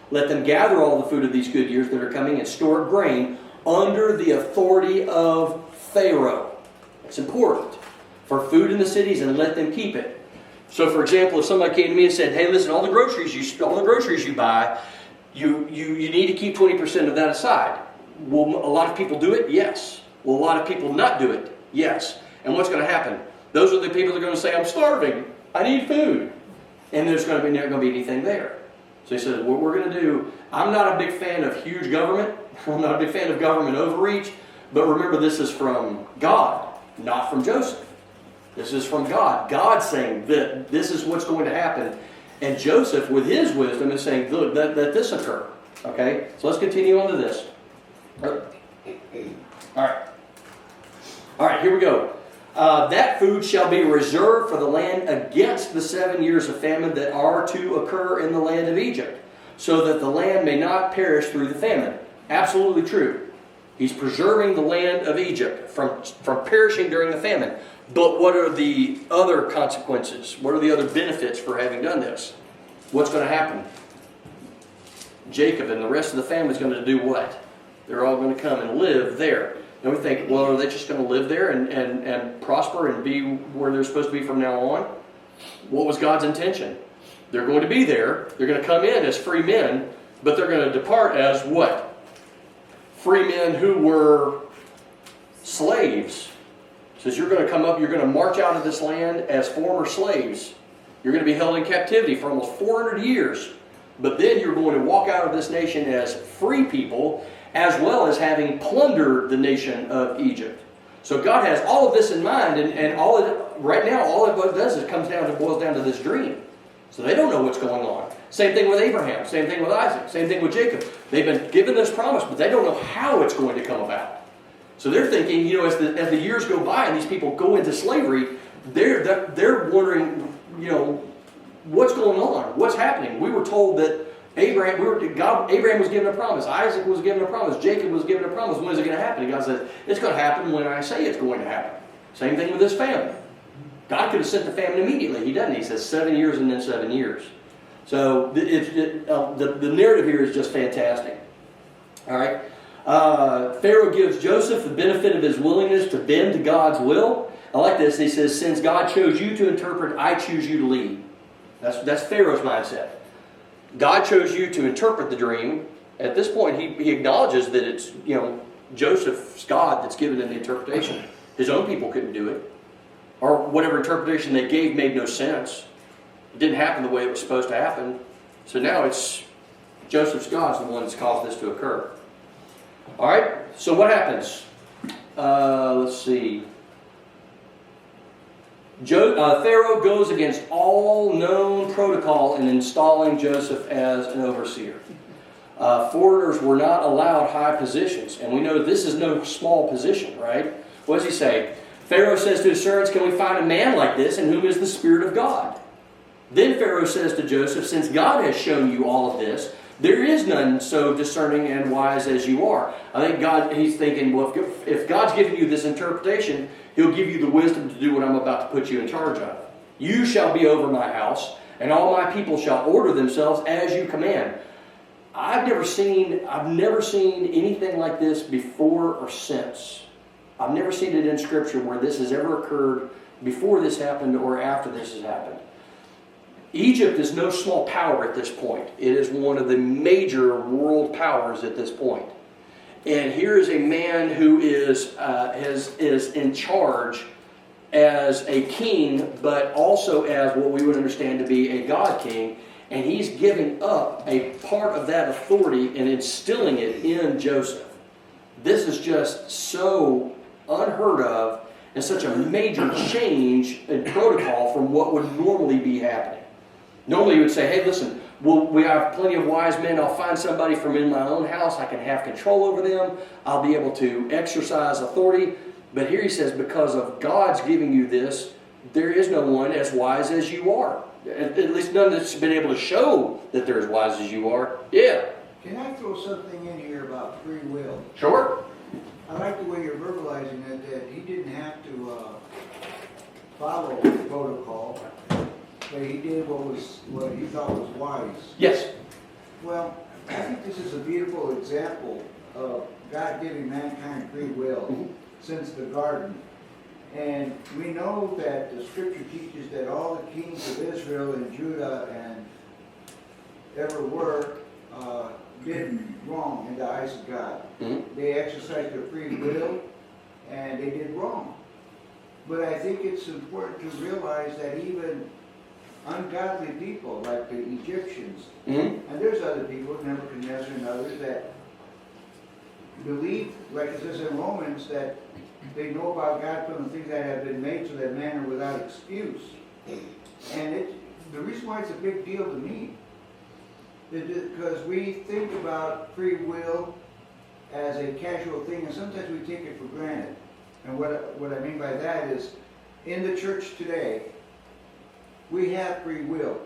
Let them gather all the food of these good years that are coming and store grain under the authority of Pharaoh. It's important. For food in the cities, and let them keep it. So, for example, if somebody came to me and said, "Hey, listen, all the groceries you buy, you need to keep 20% of that aside." Will a lot of people do it? Yes. Will a lot of people not do it? Yes. And what's going to happen? Those are the people that are going to say, "I'm starving. I need food," and there's not going to be anything there. So he says, "What we're going to do." I'm not a big fan of huge government. I'm not a big fan of government overreach. But remember, this is from God, not from Joseph. This is from God. God saying that this is what's going to happen. And Joseph, with his wisdom, is saying, look, let this occur. Okay? So let's continue on to this. All right, here we go. That food shall be reserved for the land against the 7 years of famine that are to occur in the land of Egypt, so that the land may not perish through the famine. Absolutely true. He's preserving the land of Egypt from perishing during the famine. But what are the other consequences? What are the other benefits for having done this? What's going to happen? Jacob and the rest of the family is going to do what? They're all going to come and live there. And we think, well, are they just going to live there and prosper and be where they're supposed to be from now on? What was God's intention? They're going to be there. They're going to come in as free men, but they're going to depart as what? Free men who were slaves. It says you're going to come up, you're going to march out of this land as former slaves. You're going to be held in captivity for almost 400 years. But then you're going to walk out of this nation as free people as well as having plundered the nation of Egypt. So God has all of this in mind, and right now, all it does is boils down to this dream. So they don't know what's going on. Same thing with Abraham, same thing with Isaac, same thing with Jacob. They've been given this promise, but they don't know how it's going to come about. So they're thinking, as the years go by and these people go into slavery, they're wondering, what's going on? What's happening? We were told that Abraham was given a promise. Isaac was given a promise. Jacob was given a promise. When is it going to happen? And God said, it's going to happen when I say it's going to happen. Same thing with this famine. God could have sent the famine immediately. He doesn't. He says 7 years and then 7 years. So the narrative here is just fantastic. All right. Pharaoh gives Joseph the benefit of his willingness to bend to God's will. I like this. He says, since God chose you to interpret, I choose you to lead. That's Pharaoh's mindset. God chose you to interpret the dream. At this point, he acknowledges that it's, Joseph's God that's given him the interpretation. His own people couldn't do it. Or whatever interpretation they gave made no sense. It didn't happen the way it was supposed to happen. So now it's Joseph's God's the one that's caused this to occur. All right, so what happens? Let's see. Pharaoh goes against all known protocol in installing Joseph as an overseer. Foreigners were not allowed high positions, and we know this is no small position, right? What does he say? Pharaoh says to his servants, can we find a man like this in whom is the Spirit of God? Then Pharaoh says to Joseph, since God has shown you all of this, there is none so discerning and wise as you are. I think he's thinking, well, if God's giving you this interpretation, he'll give you the wisdom to do what I'm about to put you in charge of. You shall be over my house, and all my people shall order themselves as you command. I've never seen anything like this before or since. I've never seen it in Scripture where this has ever occurred before this happened or after this has happened. Egypt is no small power at this point. It is one of the major world powers at this point. And here is a man who is in charge as a king, but also as what we would understand to be a God king. And he's giving up a part of that authority and instilling it in Joseph. This is just so unheard of and such a major change in protocol from what would normally be happening. Normally you would say, hey, listen, we have plenty of wise men. I'll find somebody from in my own house. I can have control over them. I'll be able to exercise authority. But here he says, because of God's giving you this, there is no one as wise as you are. At least none that's been able to show that they're as wise as you are. Yeah. Can I throw something in here about free will? Sure. I like the way you're verbalizing it, that he didn't have to follow protocol, but he did what he thought was wise. Yes. Well, I think this is a beautiful example of God giving mankind free will since the garden. And we know that the Scripture teaches that all the kings of Israel and Judah and ever were did wrong in the eyes of God. They exercised their free will and they did wrong. But I think it's important to realize that even ungodly people like the Egyptians, and there's other people, Nebuchadnezzar and others, that believe, like it says in Romans, that they know about God from the things that have been made, so that man are without excuse. And the reason why it's a big deal to me is because we think about free will as a casual thing, and sometimes we take it for granted. And what I mean by that is, in the church today, we have free will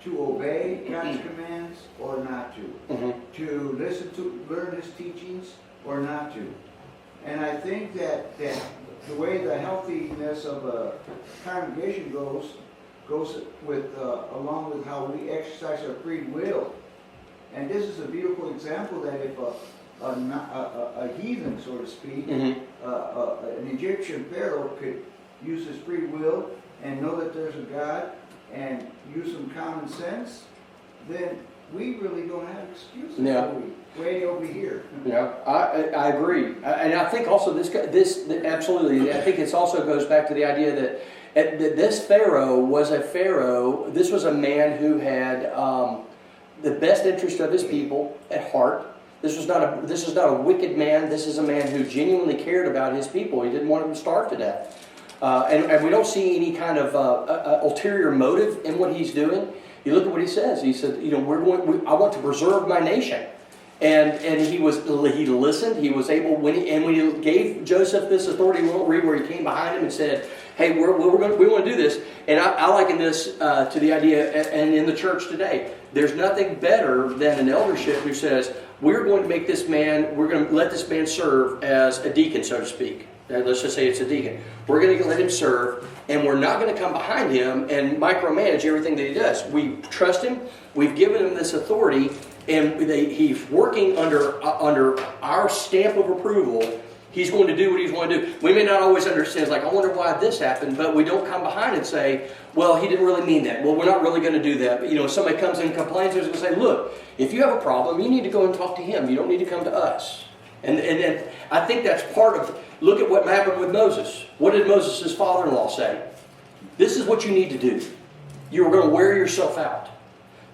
to obey God's commands or not to, to listen to, learn His teachings or not to. And I think that the way the healthiness of a congregation goes with along with how we exercise our free will. And this is a beautiful example that if a heathen, so to speak, an Egyptian pharaoh could use his free will and know that there's a God and use some common sense, then we really don't have excuses. Yeah. Way over here. Yeah, I agree, and I think also this absolutely. I think it also goes back to the idea that this Pharaoh was a Pharaoh. This was a man who had the best interest of his people at heart. This is not a wicked man. This is a man who genuinely cared about his people. He didn't want them to starve to death. And we don't see any kind of ulterior motive in what he's doing. You look at what he says. He said, I want to preserve my nation. And he listened. He was able, when he gave Joseph this authority, we won't read where he came behind him and said, hey, we want to do this. And I liken this to the idea, and in the church today, there's nothing better than an eldership who says, we're going to let this man serve as a deacon, so to speak. Let's just say it's a deacon. We're going to let him serve, and we're not going to come behind him and micromanage everything that he does. We trust him. We've given him this authority, and he's working under our stamp of approval. He's going to do what he's going to do. We may not always understand. It's like, I wonder why this happened, but we don't come behind and say, well, he didn't really mean that. Well, we're not really going to do that. But, if somebody comes in and complains, we're going to say, look, if you have a problem, you need to go and talk to him. You don't need to come to us. And I think that's part of, look at what happened with Moses. What did Moses' father-in-law say? This is what you need to do. You are going to wear yourself out.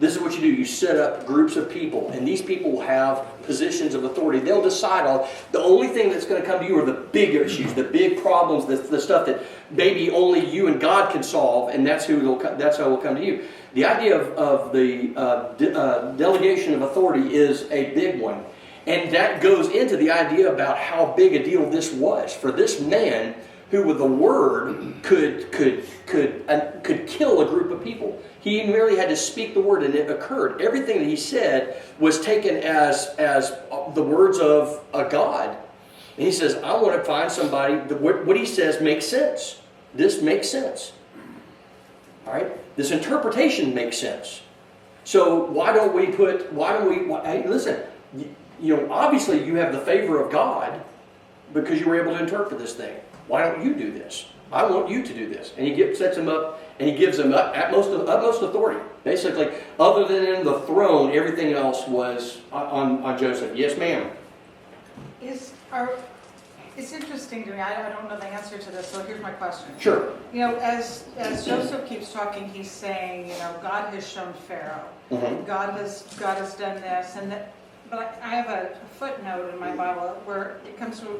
This is what you do. You set up groups of people, and these people will have positions of authority. They'll decide all. The only thing that's going to come to you are the big issues, the big problems, the stuff that maybe only you and God can solve, and that's how it will come to you. The idea of the delegation of authority is a big one, and that goes into the idea about how big a deal this was for this man, who with the word could kill a group of people. He merely had to speak the word, and it occurred. Everything that he said was taken as the words of a God. And he says, I want to find somebody, what he says makes sense. This makes sense. All right? This interpretation makes sense. So hey, listen, obviously you have the favor of God because you were able to interpret this thing. Why don't you do this? I want you to do this. And he sets him up, and he gives him utmost authority. Basically, other than in the throne, everything else was on Joseph. Yes, ma'am. It's interesting to me. I don't know the answer to this, so here's my question. Sure. As Joseph keeps talking, he's saying, God has shown Pharaoh. Mm-hmm. God has done this, but I have a footnote in my Bible where it comes to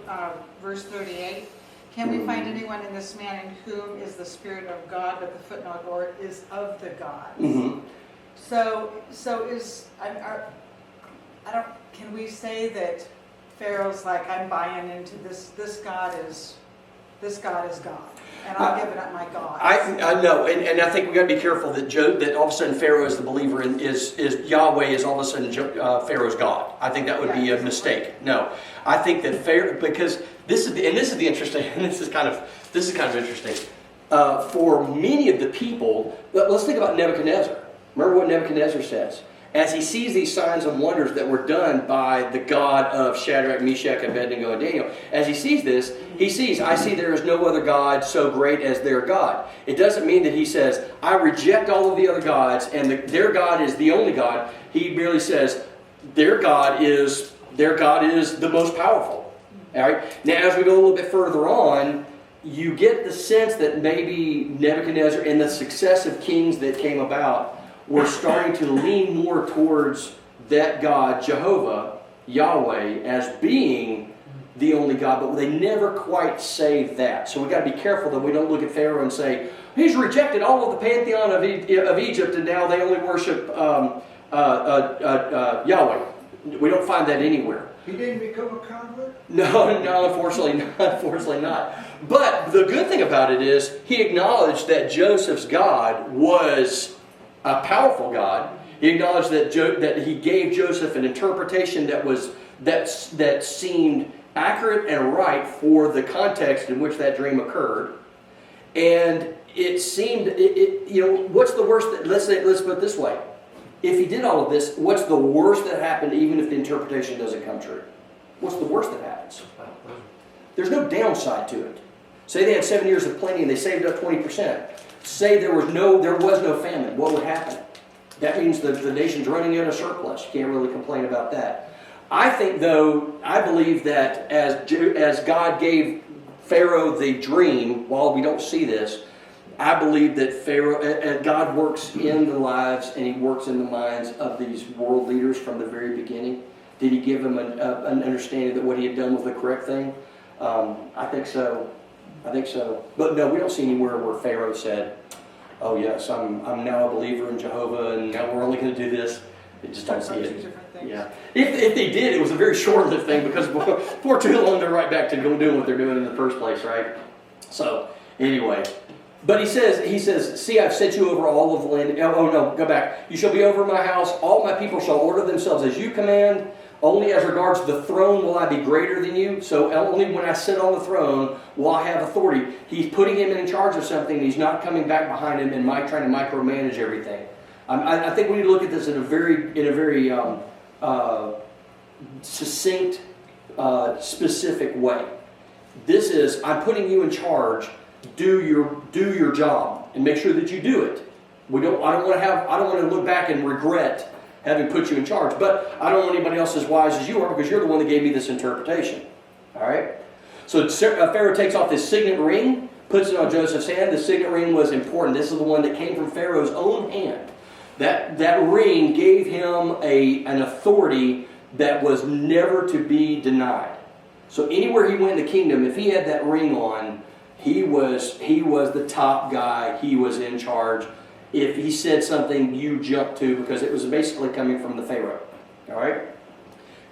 verse 38. Can we find anyone in this man in whom is the Spirit of God, but the footnote, or is of the gods? Mm-hmm. So can we say that Pharaoh's like, I'm buying into this God is God, and I'm giving up my God. I know, and I think we got to be careful that all of a sudden Pharaoh is the believer and is Yahweh is all of a sudden Pharaoh's God. I think that would be a mistake. No, I think that Pharaoh, because this is the interesting, and this is kind of interesting. For many of the people, let's think about Nebuchadnezzar. Remember what Nebuchadnezzar says. As he sees these signs and wonders that were done by the God of Shadrach, Meshach, Abednego, and Daniel, as he sees this, I see there is no other God so great as their God. It doesn't mean that he says, I reject all of the other gods, and their God is the only God. He merely says, their God is the most powerful. All right? Now, as we go a little bit further on, you get the sense that maybe Nebuchadnezzar and the successive kings that came about were starting to lean more towards that God, Jehovah, Yahweh, as being the only God, but they never quite say that. So we've got to be careful that we don't look at Pharaoh and say, he's rejected all of the pantheon of Egypt and now they only worship Yahweh. We don't find that anywhere. He didn't become a convert? No, unfortunately not. But the good thing about it is he acknowledged that Joseph's God was a powerful God. He acknowledged that he gave Joseph an interpretation that seemed accurate and right for the context in which that dream occurred. And it seemed, what's the worst? Let's put it this way: if he did all of this, what's the worst that happened? Even if the interpretation doesn't come true, what's the worst that happens? There's no downside to it. Say they had 7 years of plenty and they saved up 20%. Say there was no famine, what would happen? That means the nation's running out of surplus. You can't really complain about that. I believe that as God gave Pharaoh the dream, while we don't see this, I believe that God works in the lives and he works in the minds of these world leaders from the very beginning. Did he give him an understanding that what he had done was the correct thing? I think so. I think so. But no, we don't see anywhere where Pharaoh said, oh yes, I'm now a believer in Jehovah and now we're only going to do this. They just don't see it. Yeah. If they did, it was a very short-lived thing because before too long they're right back to doing what they're doing in the first place, right? So anyway, but he says, see, I've set you over all of the land. Oh no, go back. You shall be over my house. All my people shall order themselves as you command. Only as regards the throne will I be greater than you. So only when I sit on the throne will I have authority. He's putting him in charge of something. He's not coming back behind him and trying to micromanage everything. I think we need to look at this in a very succinct, specific way. This is, I'm putting you in charge. Do your job and make sure that you do it. I don't want to look back and regret having put you in charge. But I don't want anybody else as wise as you are because you're the one that gave me this interpretation. All right? So Pharaoh takes off his signet ring, puts it on Joseph's hand. The signet ring was important. This is the one that came from Pharaoh's own hand. That ring gave him an authority that was never to be denied. So anywhere he went in the kingdom, if he had that ring on, he was the top guy. He was in charge. If he said something, you jumped to because it was basically coming from the Pharaoh. All right?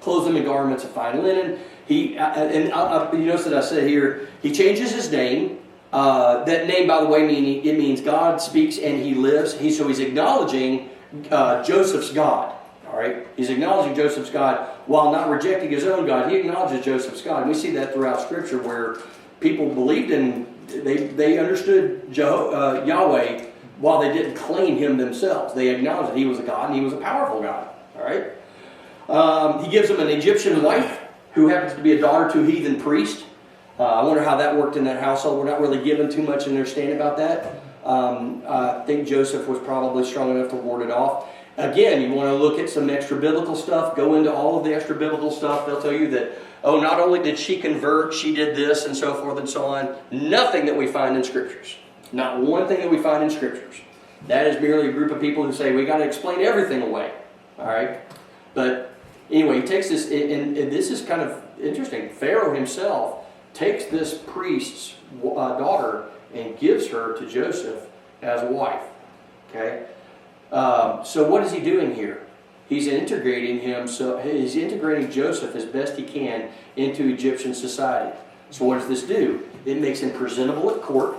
Clothe them in garments of fine linen. You notice that I said here, he changes his name. That name, by the way, it means God speaks and he lives. So he's acknowledging Joseph's God. All right? He's acknowledging Joseph's God while not rejecting his own God. He acknowledges Joseph's God. And we see that throughout Scripture where people believed in, they understood Yahweh while they didn't claim him themselves. They acknowledged that he was a God and he was a powerful God. All right? He gives them an Egyptian wife who happens to be a daughter to a heathen priest. I wonder how that worked in that household. We're not really given too much understanding about that. I think Joseph was probably strong enough to ward it off. Again, you want to look at some extra biblical stuff, go into all of the extra biblical stuff. They'll tell you that, oh, not only did she convert, she did this and so forth and so on. Nothing that we find in Scriptures. Not one thing that we find in Scriptures. That is merely a group of people who say, we got to explain everything away. All right? But anyway, he takes this, and this is kind of interesting. Pharaoh himself takes this priest's daughter and gives her to Joseph as a wife. Okay? So what is he doing here? He's integrating him. So he's integrating Joseph as best he can into Egyptian society. So what does this do? It makes him presentable at court.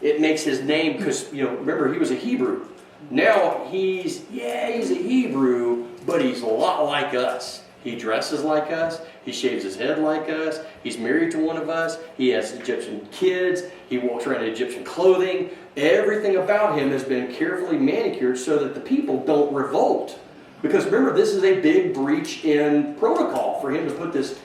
It makes his name, because remember he was a Hebrew. Now he's a Hebrew, but he's a lot like us. He dresses like us. He shaves his head like us. He's married to one of us. He has Egyptian kids. He walks around in Egyptian clothing. Everything about him has been carefully manicured so that the people don't revolt. Because remember, this is a big breach in protocol for him to put this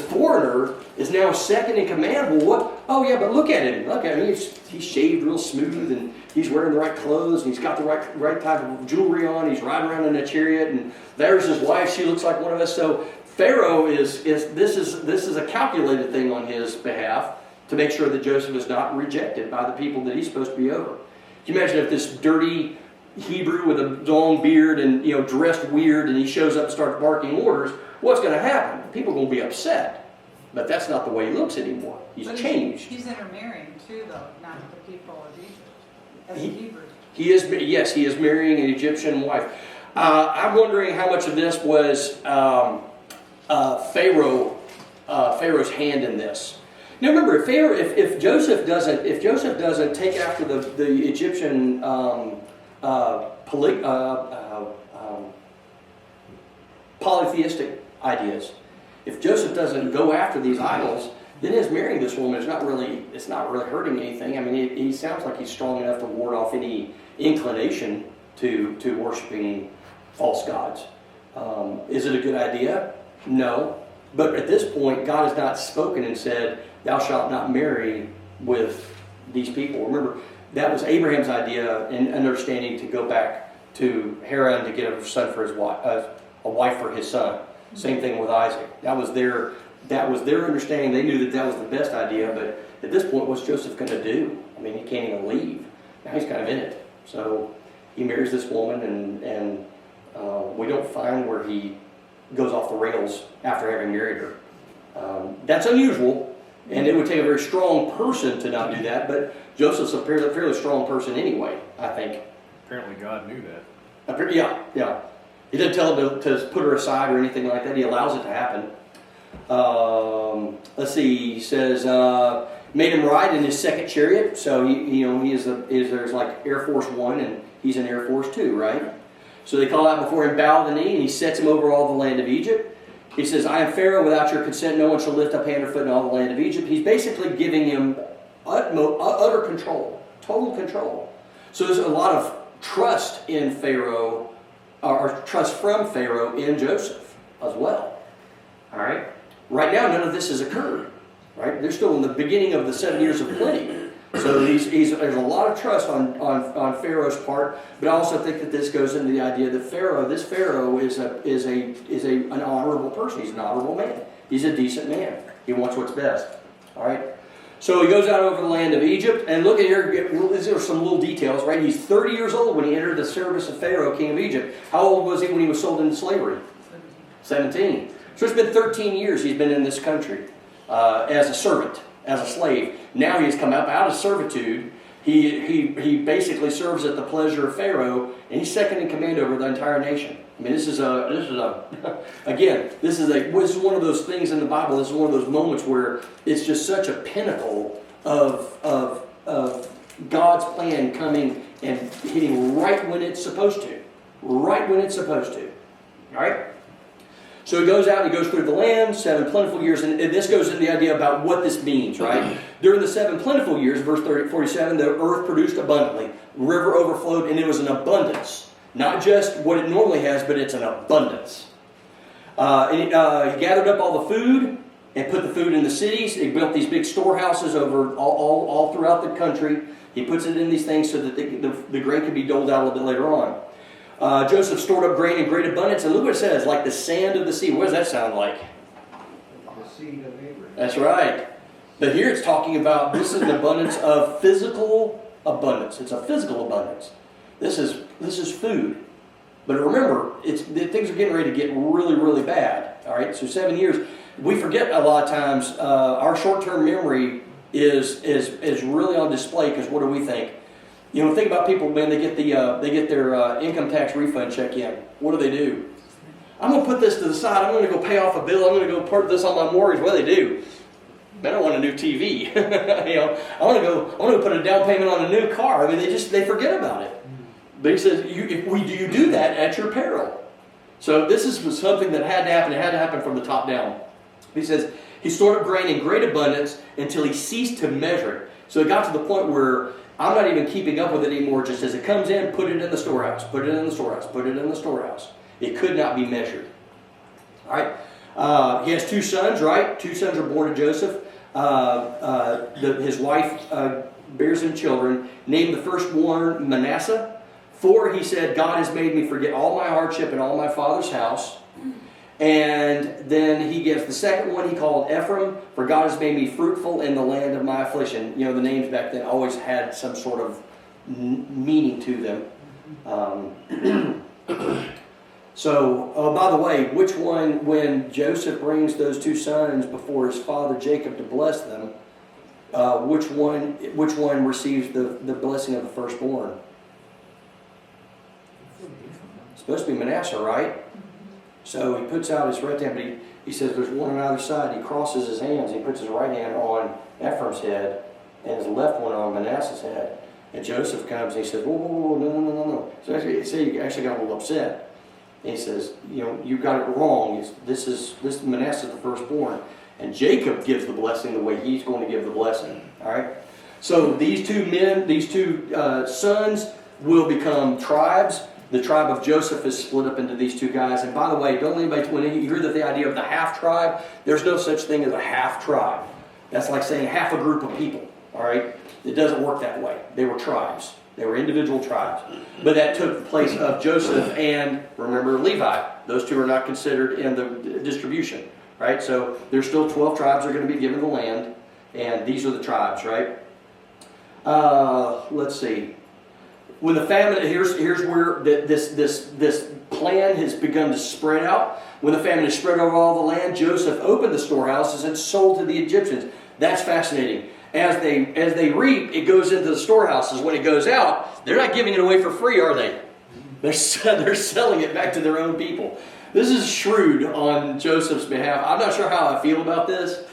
foreigner is now second in command. Well, what? Oh yeah, but look at him. Look at him. He's shaved real smooth, and he's wearing the right clothes, and he's got the right type of jewelry on. He's riding around in a chariot, and there's his wife. She looks like one of us. So Pharaoh this is a calculated thing on his behalf to make sure that Joseph is not rejected by the people that he's supposed to be over. Can you imagine if this dirty Hebrew with a long beard and dressed weird, and he shows up and starts barking orders? What's going to happen? People are going to be upset. But that's not the way he looks anymore. He's changed. He's intermarrying too, though, not the people of Egypt. As a Hebrew. He is marrying an Egyptian wife. I'm wondering how much of this was Pharaoh's hand in this. Now remember, if Joseph doesn't take after the Egyptian polytheistic ideas, if Joseph doesn't go after these idols, then his marrying this woman is not really hurting anything. I mean, he sounds like he's strong enough to ward off any inclination to worshiping false gods. Is it a good idea? No. But at this point, God has not spoken and said, thou shalt not marry with these people. Remember, that was Abraham's idea and understanding to go back to Haran to get a son for his wife, a wife for his son. Same thing with Isaac. That was their understanding. They knew that was the best idea, but at this point, what's Joseph going to do? I mean, he can't even leave. Now he's kind of in it. So he marries this woman, and we don't find where he goes off the rails after having married her. That's unusual, and it would take a very strong person to not do that, but Joseph's a fairly strong person anyway, I think. Apparently God knew that. Yeah. He didn't tell him to put her aside or anything like that. He allows it to happen. Let's see. He says, made him ride in his second chariot. So there's like Air Force One, and he's in Air Force Two, right? So they call out before him, bow the knee, and he sets him over all the land of Egypt. He says, I am Pharaoh. Without your consent, no one shall lift up hand or foot in all the land of Egypt. He's basically giving him utter control, total control. So there's a lot of trust in Pharaoh, or trust from Pharaoh in Joseph as well. All right. Right now, none of this has occurred. Right. They're still in the beginning of the 7 years of plenty. So there's a lot of trust on Pharaoh's part, but I also think that this goes into the idea that this Pharaoh is an honorable person. He's an honorable man. He's a decent man. He wants what's best. All right. So he goes out over the land of Egypt, and look at here. There are some little details, right? He's 30 years old when he entered the service of Pharaoh, king of Egypt. How old was he when he was sold into slavery? 17. So it's been 13 years he's been in this country as a servant, as a slave. Now he's come up out of servitude. He basically serves at the pleasure of Pharaoh, and he's second in command over the entire nation. I mean, this is one of those things in the Bible. This is one of those moments where it's just such a pinnacle of God's plan coming and hitting right when it's supposed to. Right when it's supposed to. All right? So he goes out, he goes through the land, 7 plentiful years, and this goes into the idea about what this means, right? During the 7 plentiful years, verse 47, the earth produced abundantly. The river overflowed, and it was an abundance. Not just what it normally has, but it's an abundance. He gathered up all the food and put the food in the cities. He built these big storehouses over all throughout the country. He puts it in these things so that the grain can be doled out a little bit later on. Joseph stored up grain in great abundance, and look what it says, like the sand of the sea. What does that sound like? The seed of Abraham. That's right. But here it's talking about, this is an abundance of physical abundance. It's a physical abundance. This is food. But remember, things are getting ready to get really, really bad. All right, so 7 years. We forget a lot of times, our short-term memory is really on display, because what do we think? You know, think about people, man, they get their income tax refund check in. What do? I'm going to put this to the side. I'm going to go pay off a bill. I'm going to go put this on my mortgage. What do they do? Man, I want a new TV. I want to go put a down payment on a new car. I mean, they forget about it. But he says, you do that at your peril. So this is something that had to happen. It had to happen from the top down. He says, he stored up grain in great abundance until he ceased to measure it. So it got to the point where I'm not even keeping up with it anymore. Just as it comes in, put it in the storehouse. Put it in the storehouse. Put it in the storehouse. It could not be measured. All right. He has 2 sons, right? 2 sons are born to Joseph. His wife bears him children. Named the firstborn Manasseh. For, he said, God has made me forget all my hardship and all my father's house. And then he gives the second one he called Ephraim, for God has made me fruitful in the land of my affliction. You know, the names back then always had some sort of meaning to them. So, by the way, which one, when Joseph brings those 2 sons before his father Jacob to bless them, which one receives the blessing of the firstborn? It's supposed to be Manasseh, right? So he puts out his right hand, but he says there's one on either side. He crosses his hands. He puts his right hand on Ephraim's head and his left one on Manasseh's head. And Joseph comes and he says, whoa, no. So he actually got a little upset. And he says, you got it wrong. This Manasseh is the firstborn. And Jacob gives the blessing the way he's going to give the blessing. All right? So these 2 sons will become tribes. The tribe of Joseph is split up into these 2 guys. And by the way, don't let anybody, when you hear the idea of the half tribe, there's no such thing as a half tribe. That's like saying half a group of people. All right? It doesn't work that way. They were tribes. They were individual tribes. But that took the place of Joseph and, remember, Levi. Those 2 are not considered in the distribution. Right? So there's still 12 tribes that are going to be given the land. And these are the tribes, right? Let's see. When the famine, here's where this plan has begun to spread out. When the famine is spread over all the land, Joseph opened the storehouses and sold to the Egyptians. That's fascinating. As they reap, it goes into the storehouses. When it goes out, they're not giving it away for free, are they? They're selling it back to their own people. This is shrewd on Joseph's behalf. I'm not sure how I feel about this.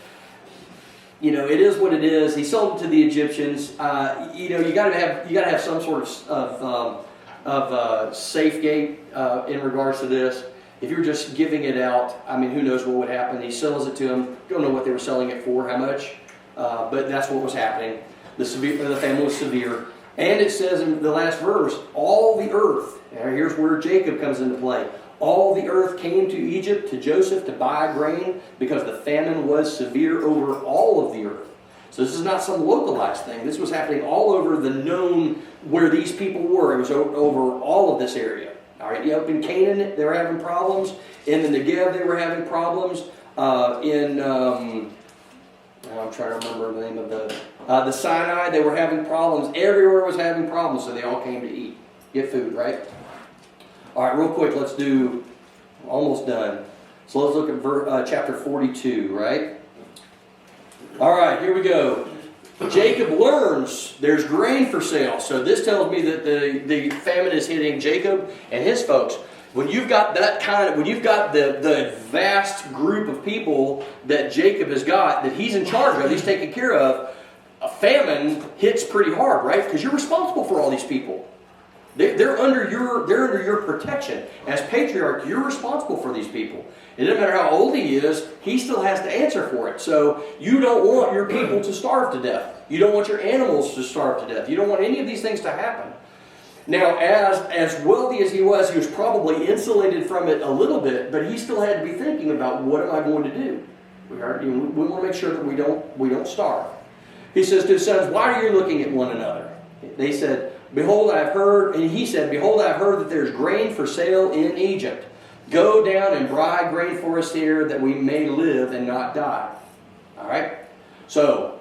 You know, it is what it is. He sold it to the Egyptians. You know, you got to have some sort of safe gate in regards to this. If you're just giving it out, I mean, who knows what would happen? He sells it to them. Don't know what they were selling it for, how much, but that's what was happening. The famine was severe, and it says in the last verse, all the earth. Now here's where Jacob comes into play. All the earth came to Egypt, to Joseph, to buy grain, because the famine was severe over all of the earth. So this is not some localized thing. This was happening all over the known where these people were. It was over all of this area. All right, up in Canaan, they were having problems. In the Negev, they were having problems. I'm trying to remember the name of the Sinai, they were having problems. Everywhere was having problems, so they all came to eat, get food, right? All right, real quick, let's do, almost done. So let's look at chapter 42, right? All right, here we go. Jacob learns there's grain for sale. So this tells me that the famine is hitting Jacob and his folks. When you've got when you've got the vast group of people that Jacob has got, that he's in charge of, he's taking care of, a famine hits pretty hard, right? Because you're responsible for all these people. They're under your protection. As patriarch, you're responsible for these people. It doesn't matter how old he is, he still has to answer for it. So you don't want your people to starve to death. You don't want your animals to starve to death. You don't want any of these things to happen. Now, as wealthy as he was probably insulated from it a little bit, but he still had to be thinking about, what am I going to do? We want to make sure that we don't starve. He says to his sons, why are you looking at one another? They said, behold, I've heard, and he said, behold, I've heard that there's grain for sale in Egypt. Go down and buy grain for us here, that we may live and not die. All right? So,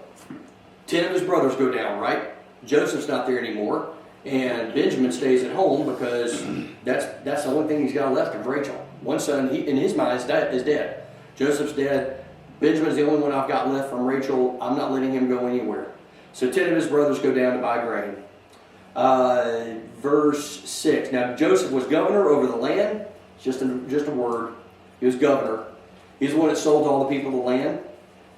10 of his brothers go down, right? Joseph's not there anymore, and Benjamin stays at home because that's the only thing he's got left of Rachel. One son, in his mind, is dead. Joseph's dead. Benjamin's the only one I've got left from Rachel. I'm not letting him go anywhere. So 10 of his brothers go down to buy grain. Verse 6. Now Joseph was governor over the land. Just a word. He was governor. He's the one that sold to all the people of the land.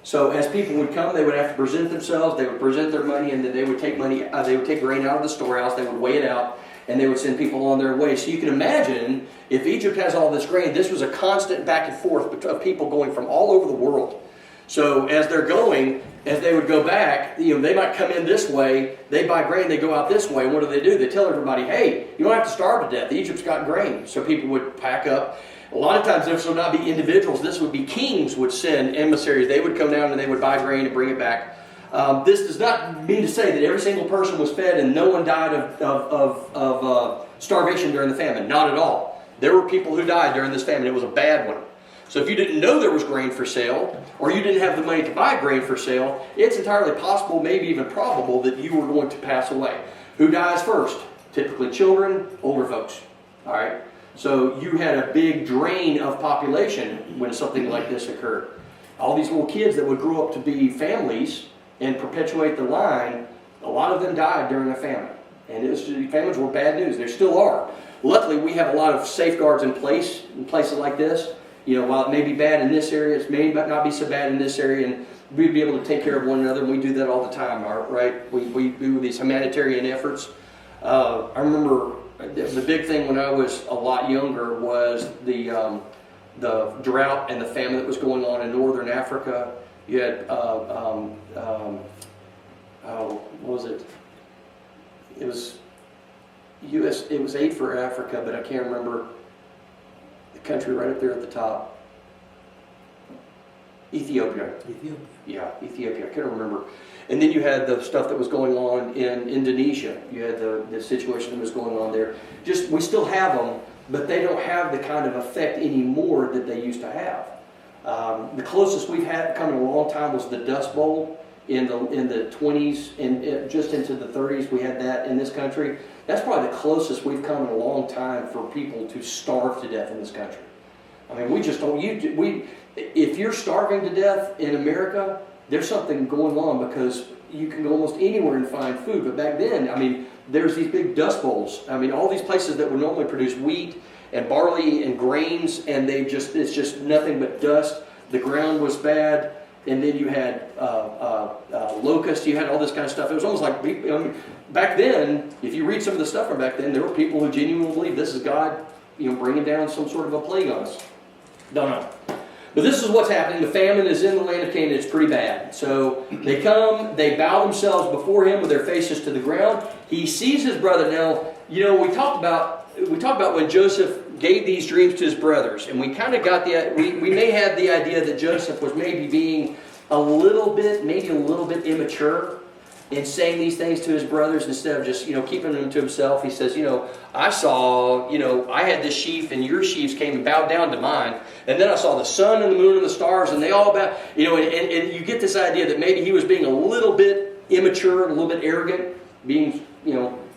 So as people would come, they would have to present themselves. They would present their money, and then they would take money. They would take grain out of the storehouse. They would weigh it out, and they would send people on their way. So you can imagine, if Egypt has all this grain, this was a constant back and forth of people going from all over the world. So as they're going, as they would go back, they might come in this way, they buy grain, they go out this way, and what do? They tell everybody, hey, you don't have to starve to death. Egypt's got grain. So people would pack up. A lot of times this would not be individuals, this would be kings would send emissaries. They would come down and they would buy grain and bring it back. This does not mean to say that every single person was fed and no one died of starvation during the famine. Not at all. There were people who died during this famine. It was a bad one. So if you didn't know there was grain for sale, or you didn't have the money to buy grain for sale, it's entirely possible, maybe even probable, that you were going to pass away. Who dies first? Typically children, older folks. All right? So you had a big drain of population when something like this occurred. All these little kids that would grow up to be families and perpetuate the line, a lot of them died during the famine. And famines were bad news. There still are. Luckily, we have a lot of safeguards in place in places like this. While it may be bad in this area, it may not be so bad in this area, and we'd be able to take care of one another, and we do that all the time, right? We do these humanitarian efforts. I remember the big thing when I was a lot younger was the drought and the famine that was going on in northern Africa. You had, what was it? It was Aid for Africa, but I can't remember country right up there at the top. Ethiopia. Yeah, Ethiopia. I can't remember. And then you had the stuff that was going on in Indonesia. You had the situation that was going on there. We still have them, but they don't have the kind of effect anymore that they used to have. The closest we've had come in a long time was the Dust Bowl in the 20s and just into the 30s. We had that in this country. That's probably the closest we've come in a long time for people to starve to death in this country. I mean, we just don't. If you're starving to death in America, there's something going on because you can go almost anywhere and find food. But back then, I mean, there's these big dust bowls. I mean, all these places that would normally produce wheat and barley and grains, and it's just nothing but dust. The ground was bad, and then you had locusts. You had all this kind of stuff. It was almost like, I mean, back then, if you read some of the stuff from back then, there were people who genuinely believed this is God, bringing down some sort of a plague on us. Don't know. But this is what's happening. The famine is in the land of Canaan. It's pretty bad. So they come, they bow themselves before him with their faces to the ground. He sees his brother. Now, we talked about when Joseph gave these dreams to his brothers, and we kind of got we may have the idea that Joseph was maybe being a little bit immature in saying these things to his brothers instead of just, keeping them to himself. He says, I saw, I had this sheaf and your sheaves came and bowed down to mine. And then I saw the sun and the moon and the stars and they all bowed, and you get this idea that maybe he was being a little bit immature and a little bit arrogant, being,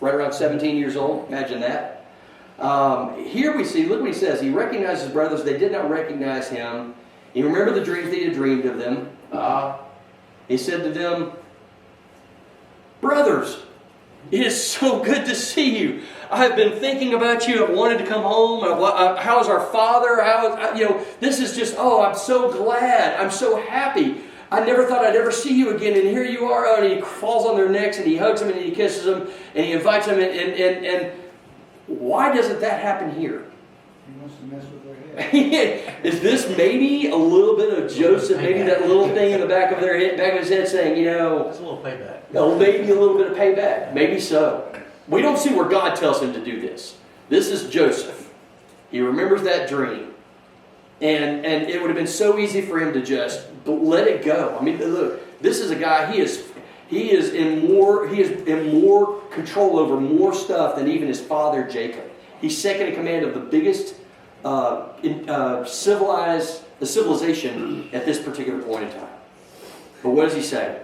right around 17 years old. Imagine that. Here we see, look what he says. He recognized his brothers. They did not recognize him. He remembered the dreams that he had dreamed of them. He said to them, brothers, it is so good to see you. I have been thinking about you. I've wanted to come home. How is our father? This is just, I'm so glad. I'm so happy. I never thought I'd ever see you again. And here you are. And he falls on their necks and he hugs them and he kisses them and he invites them. And why doesn't that happen here? He wants to mess with their head. Is this maybe a little bit of Joseph, maybe that little thing in the back of his head saying, It's a little payback. Maybe a little bit of payback. Maybe so. We don't see where God tells him to do this. This is Joseph. He remembers that dream. And it would have been so easy for him to just let it go. I mean, look, this is a guy, he is in more control over more stuff than even his father Jacob. He's second in command of the biggest civilization at this particular point in time. But what does he say?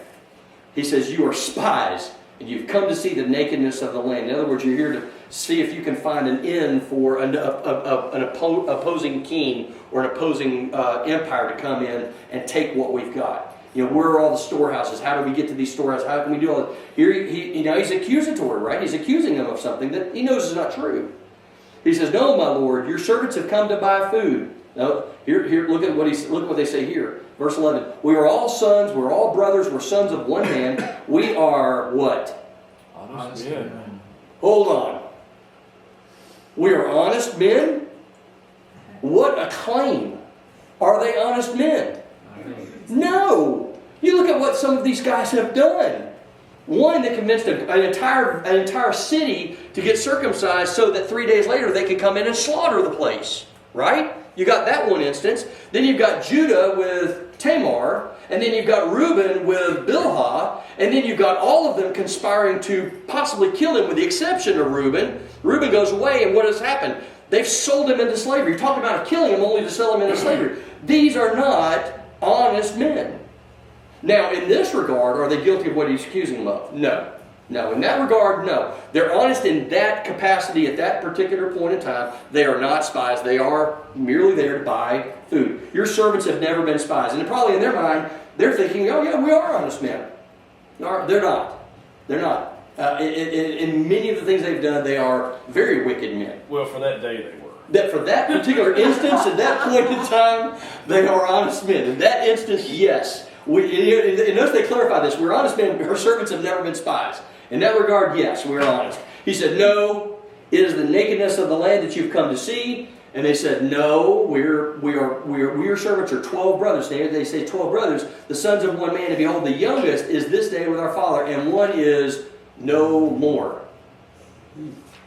He says, you are spies, and you've come to see the nakedness of the land. In other words, you're here to see if you can find an end for an opposing king or an opposing empire to come in and take what we've got. Where are all the storehouses? How do we get to these storehouses? How can we do all that? Here, he's accusatory, right? He's accusing them of something that he knows is not true. He says, no, my Lord, your servants have come to buy food. Now, here, look at what they say here. Verse 11. We are all sons, we're all brothers, we're sons of one man. We are what? Honest men. Hold on. We are honest men? What a claim. Are they honest men? No. You look at what some of these guys have done. One that convinced an entire city to get circumcised so that 3 days later they could come in and slaughter the place. Right? You got that one instance. Then you've got Judah with Tamar. And then you've got Reuben with Bilhah. And then you've got all of them conspiring to possibly kill him with the exception of Reuben. Reuben goes away, and what has happened? They've sold him into slavery. You're talking about killing him only to sell him into slavery. These are not honest men. Now, in this regard, are they guilty of what he's accusing them of? No. No. In that regard, no. They're honest in that capacity at that particular point in time. They are not spies. They are merely there to buy food. Your servants have never been spies. And probably in their mind, they're thinking, oh yeah, we are honest men. They're not. They're not. In many of the things they've done, they are very wicked men. Well, for that day they were. That for that particular instance, at that point in time, they are honest men. In that instance, yes. And notice they clarify this. We're honest men. Her servants have never been spies. In that regard, yes, we're honest. He said, no, it is the nakedness of the land that you've come to see. And they said, no, we are servants are 12 brothers. They say 12 brothers, the sons of one man. And behold, the youngest is this day with our father, and one is no more.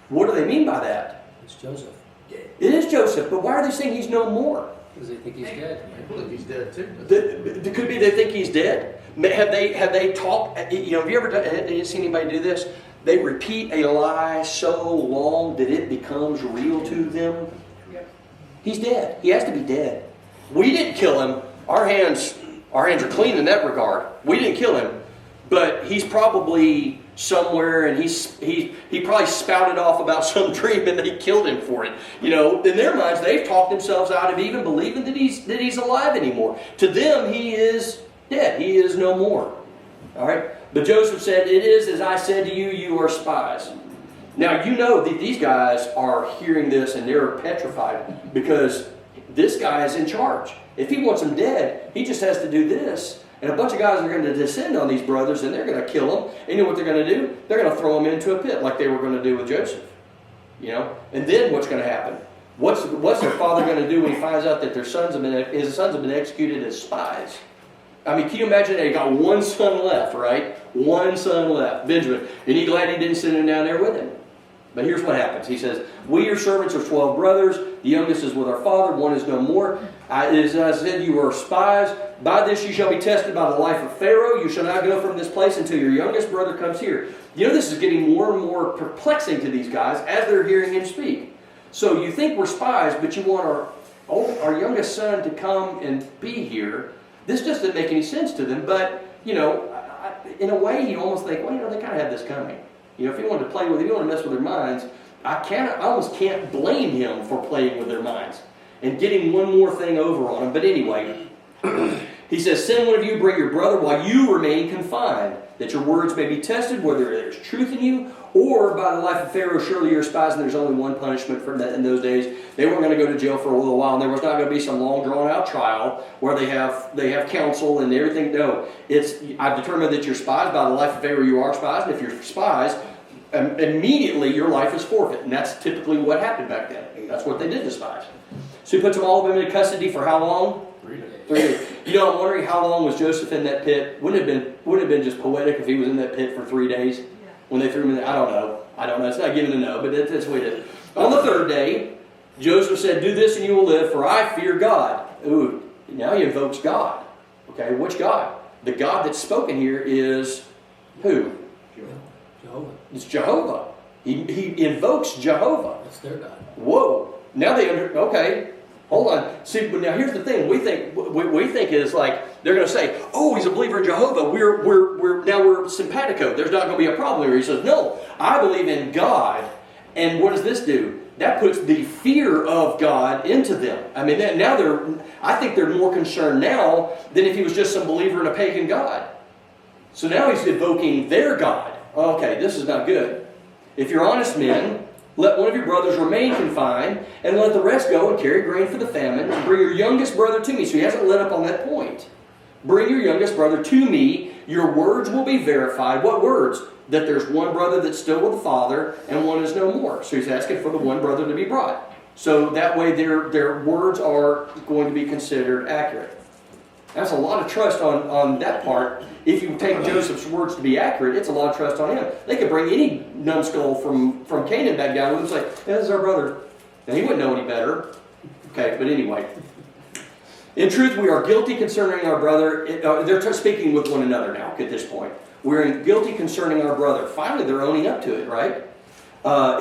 What do they mean by that? It's Joseph. It is Joseph, but why are they saying he's no more? Because they think he's dead. I believe he's dead too. It could be they think he's dead. Have they talked? Have you ever seen anybody do this? They repeat a lie so long that it becomes real to them. He's dead. He has to be dead. We didn't kill him. Our hands are clean in that regard. We didn't kill him, but he's probably somewhere, and he probably spouted off about some dream, and they killed him for it. You know, in their minds, they've talked themselves out of even believing that he's alive anymore. To them, he is dead. He is no more. All right. But Joseph said, "It is as I said to you. You are spies." Now you know that these guys are hearing this and they're petrified because this guy is in charge. If he wants them dead, he just has to do this. And a bunch of guys are going to descend on these brothers and they're going to kill them. And you know what they're going to do? They're going to throw them into a pit like they were going to do with Joseph. You know? And then what's going to happen? What's their father going to do when he finds out that his sons have been executed as spies? I mean, can you imagine that he got one son left, right? One son left, Benjamin. And he glad he didn't send him down there with him. But here's what happens. He says, "We, your servants, are 12 brothers. The youngest is with our father. One is no more. As I said, you are spies. By this you shall be tested by the life of Pharaoh. You shall not go from this place until your youngest brother comes here." You know, this is getting more and more perplexing to these guys as they're hearing him speak. So you think we're spies, but you want our youngest son to come and be here. This just didn't make any sense to them. But, you know, in a way you almost think, well, you know, they kind of had this coming. You know, if he wanted to play with it, if he wanted to mess with their minds, I almost can't blame him for playing with their minds and getting one more thing over on them. But anyway, he says, "Send one of you, bring your brother while you remain confined, that your words may be tested, whether there's truth in you, or by the life of Pharaoh, surely you're spies, and there's only one punishment for that in those days." They weren't going to go to jail for a little while, and there was not going to be some long drawn-out trial where they have counsel and everything. No, I've determined that you're spies. By the life of Pharaoh, you are spies, and if you're spies, immediately your life is forfeit. And that's typically what happened back then. That's what they did to spies. So he puts them all of them into custody for how long? 3 days. 3 days. You know, I'm wondering how long was Joseph in that pit? Wouldn't it have been just poetic if he was in that pit for 3 days? When they threw him in there? I don't know. It's not given to know, but that's what it is. On the third day, Joseph said, "Do this and you will live, for I fear God." Ooh, now he invokes God. Okay, which God? The God that's spoken here is who? Jehovah. It's Jehovah. He invokes Jehovah. That's their God. Whoa. Now okay. Hold on. See, but now here's the thing. We think is like they're going to say, "Oh, he's a believer in Jehovah. We're simpatico. There's not going to be a problem here." He says, "No, I believe in God." And what does this do? That puts the fear of God into them. I mean, I think they're more concerned now than if he was just some believer in a pagan god. So now he's invoking their God. Okay, this is not good. "If you're honest men, let one of your brothers remain confined, and let the rest go and carry grain for the famine. Bring your youngest brother to me." So he hasn't let up on that point. "Bring your youngest brother to me. Your words will be verified." What words? That there's one brother that's still with the father, and one is no more. So he's asking for the one brother to be brought. So that way their words are going to be considered accurate. That's a lot of trust on that part. If you take Joseph's words to be accurate, it's a lot of trust on him. They could bring any numbskull from Canaan back down with him and say, "Yeah, this is our brother." And he wouldn't know any better. Okay, but anyway. "In truth, we are guilty concerning our brother." They're speaking with one another now at this point. "We're guilty concerning our brother." Finally, they're owning up to it, right?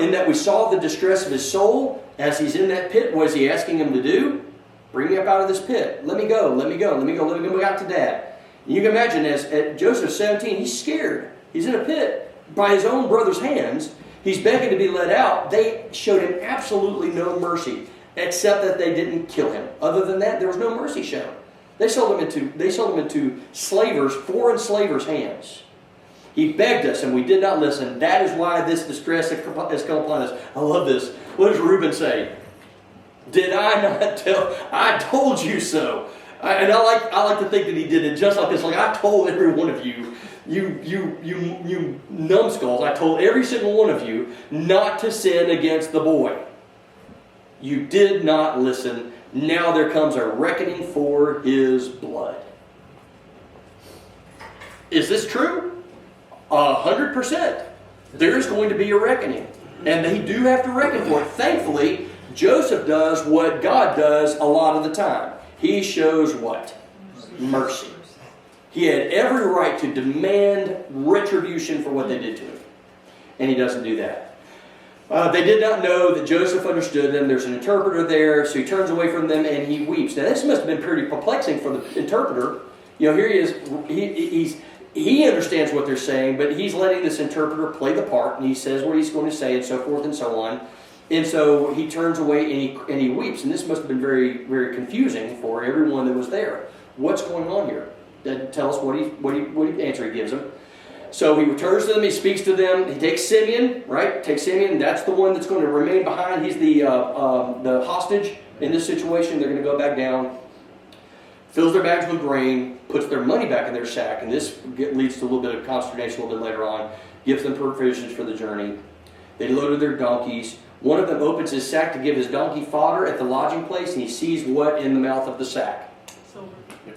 "In that we saw the distress of his soul as he's in that pit." What is he asking him to do? "Bring me up out of this pit. Let me go, let me go, let me go, let me go back to Dad." And you can imagine at Joseph's 17, he's scared. He's in a pit by his own brother's hands. He's begging to be let out. They showed him absolutely no mercy, except that they didn't kill him. Other than that, there was no mercy shown. They sold him into slavers, foreign slavers' hands. "He begged us, and we did not listen. That is why this distress has come upon us." I love this. What does Reuben say? "Did I not tell? I told you so." And I like to think that he did it just like this. Like, I told every one of you, you numbskulls, I told every single one of you not to sin against the boy. You did not listen. Now there comes a reckoning for his blood. Is this true? 100%. There's going to be a reckoning. And they do have to reckon for it. Thankfully, Joseph does what God does a lot of the time. He shows what? Mercy. He had every right to demand retribution for what they did to him. And he doesn't do that. They did not know that Joseph understood them. There's an interpreter there, so he turns away from them and he weeps. Now this must have been pretty perplexing for the interpreter. You know, here he is. he understands what they're saying, but he's letting this interpreter play the part, and he says what he's going to say, and so forth and so on. And so he turns away and he weeps. And this must have been very, very confusing for everyone that was there. What's going on here? Tell us what answer he gives them. So he returns to them, he speaks to them, he takes Simeon, right? Takes Simeon, that's the one that's going to remain behind. He's the hostage in this situation. They're going to go back down, fills their bags with grain, puts their money back in their sack, and this leads to a little bit of consternation a little bit later on, gives them provisions for the journey. They loaded their donkeys. One of them opens his sack to give his donkey fodder at the lodging place, and he sees what in the mouth of the sack.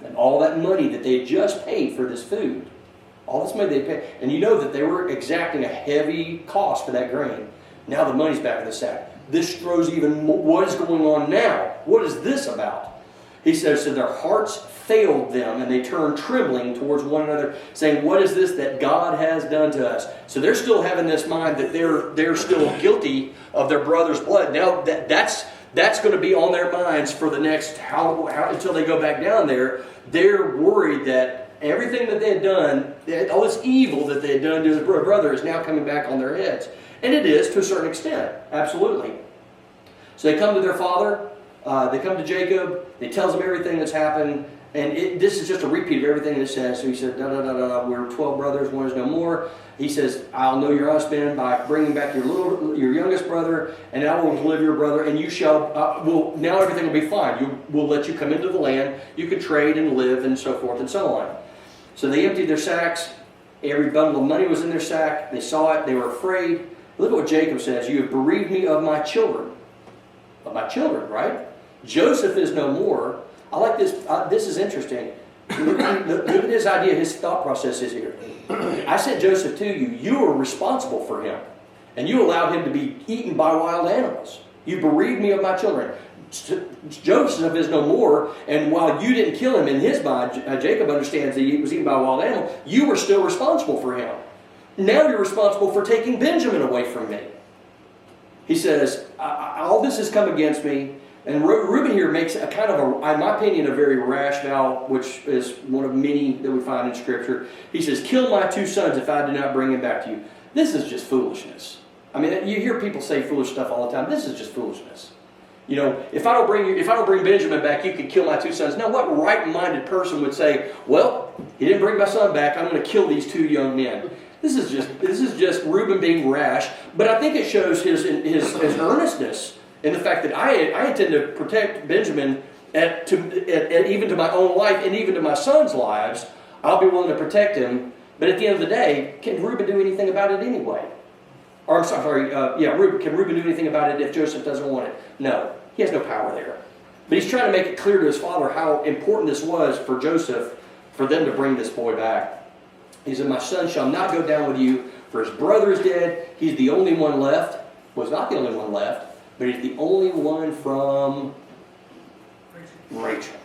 And all that money that they just paid for this food. All this money they paid. And you know that they were exacting a heavy cost for that grain. Now the money's back in the sack. This throws even more. What is going on now? What is this about? He says, so their hearts failed them, and they turned trembling towards one another, saying, what is this that God has done to us? So they're still having this mind that they're still guilty of their brother's blood. Now that's going to be on their minds for the next how until they go back down there. They're worried that everything that they had done, all this evil that they had done to their brother is now coming back on their heads. And it is to a certain extent, absolutely. So they come to their father, they come to Jacob, they tells him everything that's happened, and this is just a repeat of everything that it says. So he said, we're 12 brothers, one is no more. He says, I'll know your husband by bringing back your youngest brother, and I will deliver your brother, and you shall, now everything will be fine. We'll let you come into the land, you can trade and live, and so forth and so on. So they emptied their sacks. Every bundle of money was in their sack. They saw it. They were afraid. Look at what Jacob says. You have bereaved me of my children. Of my children, right? Joseph is no more. I like this. This is interesting. Look at his idea, his thought process is here. I sent Joseph to you. You were responsible for him. And you allowed him to be eaten by wild animals. You bereaved me of my children. Joseph is no more, and while you didn't kill him in his mind, Jacob understands that he was eaten by a wild animal, you were still responsible for him. Now you're responsible for taking Benjamin away from me. He says, all this has come against me, and Reuben here makes a kind of, in my opinion, a very rash vow, which is one of many that we find in Scripture. He says, kill my 2 sons if I do not bring him back to you. This is just foolishness. I mean, you hear people say foolish stuff all the time. This is just foolishness. You know, if I don't bring Benjamin back, you can kill my 2 sons. Now, what right-minded person would say, well, he didn't bring my son back, I'm going to kill these 2 young men? This is just Reuben being rash, but I think it shows his earnestness in the fact that I intend to protect Benjamin even to my own life and even to my son's lives. I'll be willing to protect him, but at the end of the day, can Reuben do anything about it anyway? Or can Reuben do anything about it if Joseph doesn't want it? No, he has no power there. But he's trying to make it clear to his father how important this was for Joseph, for them to bring this boy back. He said, my son shall not go down with you, for his brother is dead. He's the only one left. Well, he's not the only one left, but he's the only one from Rachel.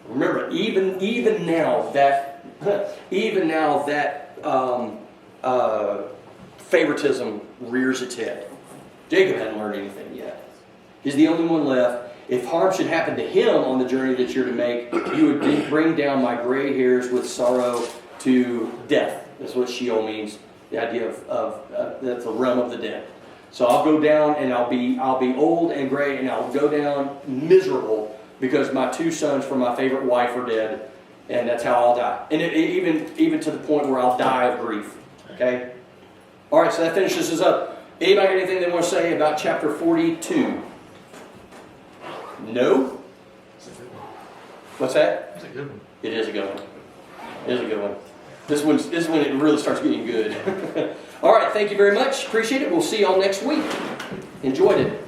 Remember, even now that favoritism rears its head. Jacob hadn't learned anything yet. He's the only one left. If harm should happen to him on the journey that you're to make, you would bring down my gray hairs with sorrow to death. That's what Sheol means. The idea of that's the realm of the dead. So I'll go down and I'll be old and gray, and I'll go down miserable because my 2 sons from my favorite wife are dead, and that's how I'll die. And even to the point where I'll die of grief. Okay. All right, so that finishes us up. Anybody got anything they want to say about chapter 42? No? What's that? That's a good one. It is a good one. It is a good one. This is when it really starts getting good. All right, thank you very much. Appreciate it. We'll see y'all next week. Enjoyed it.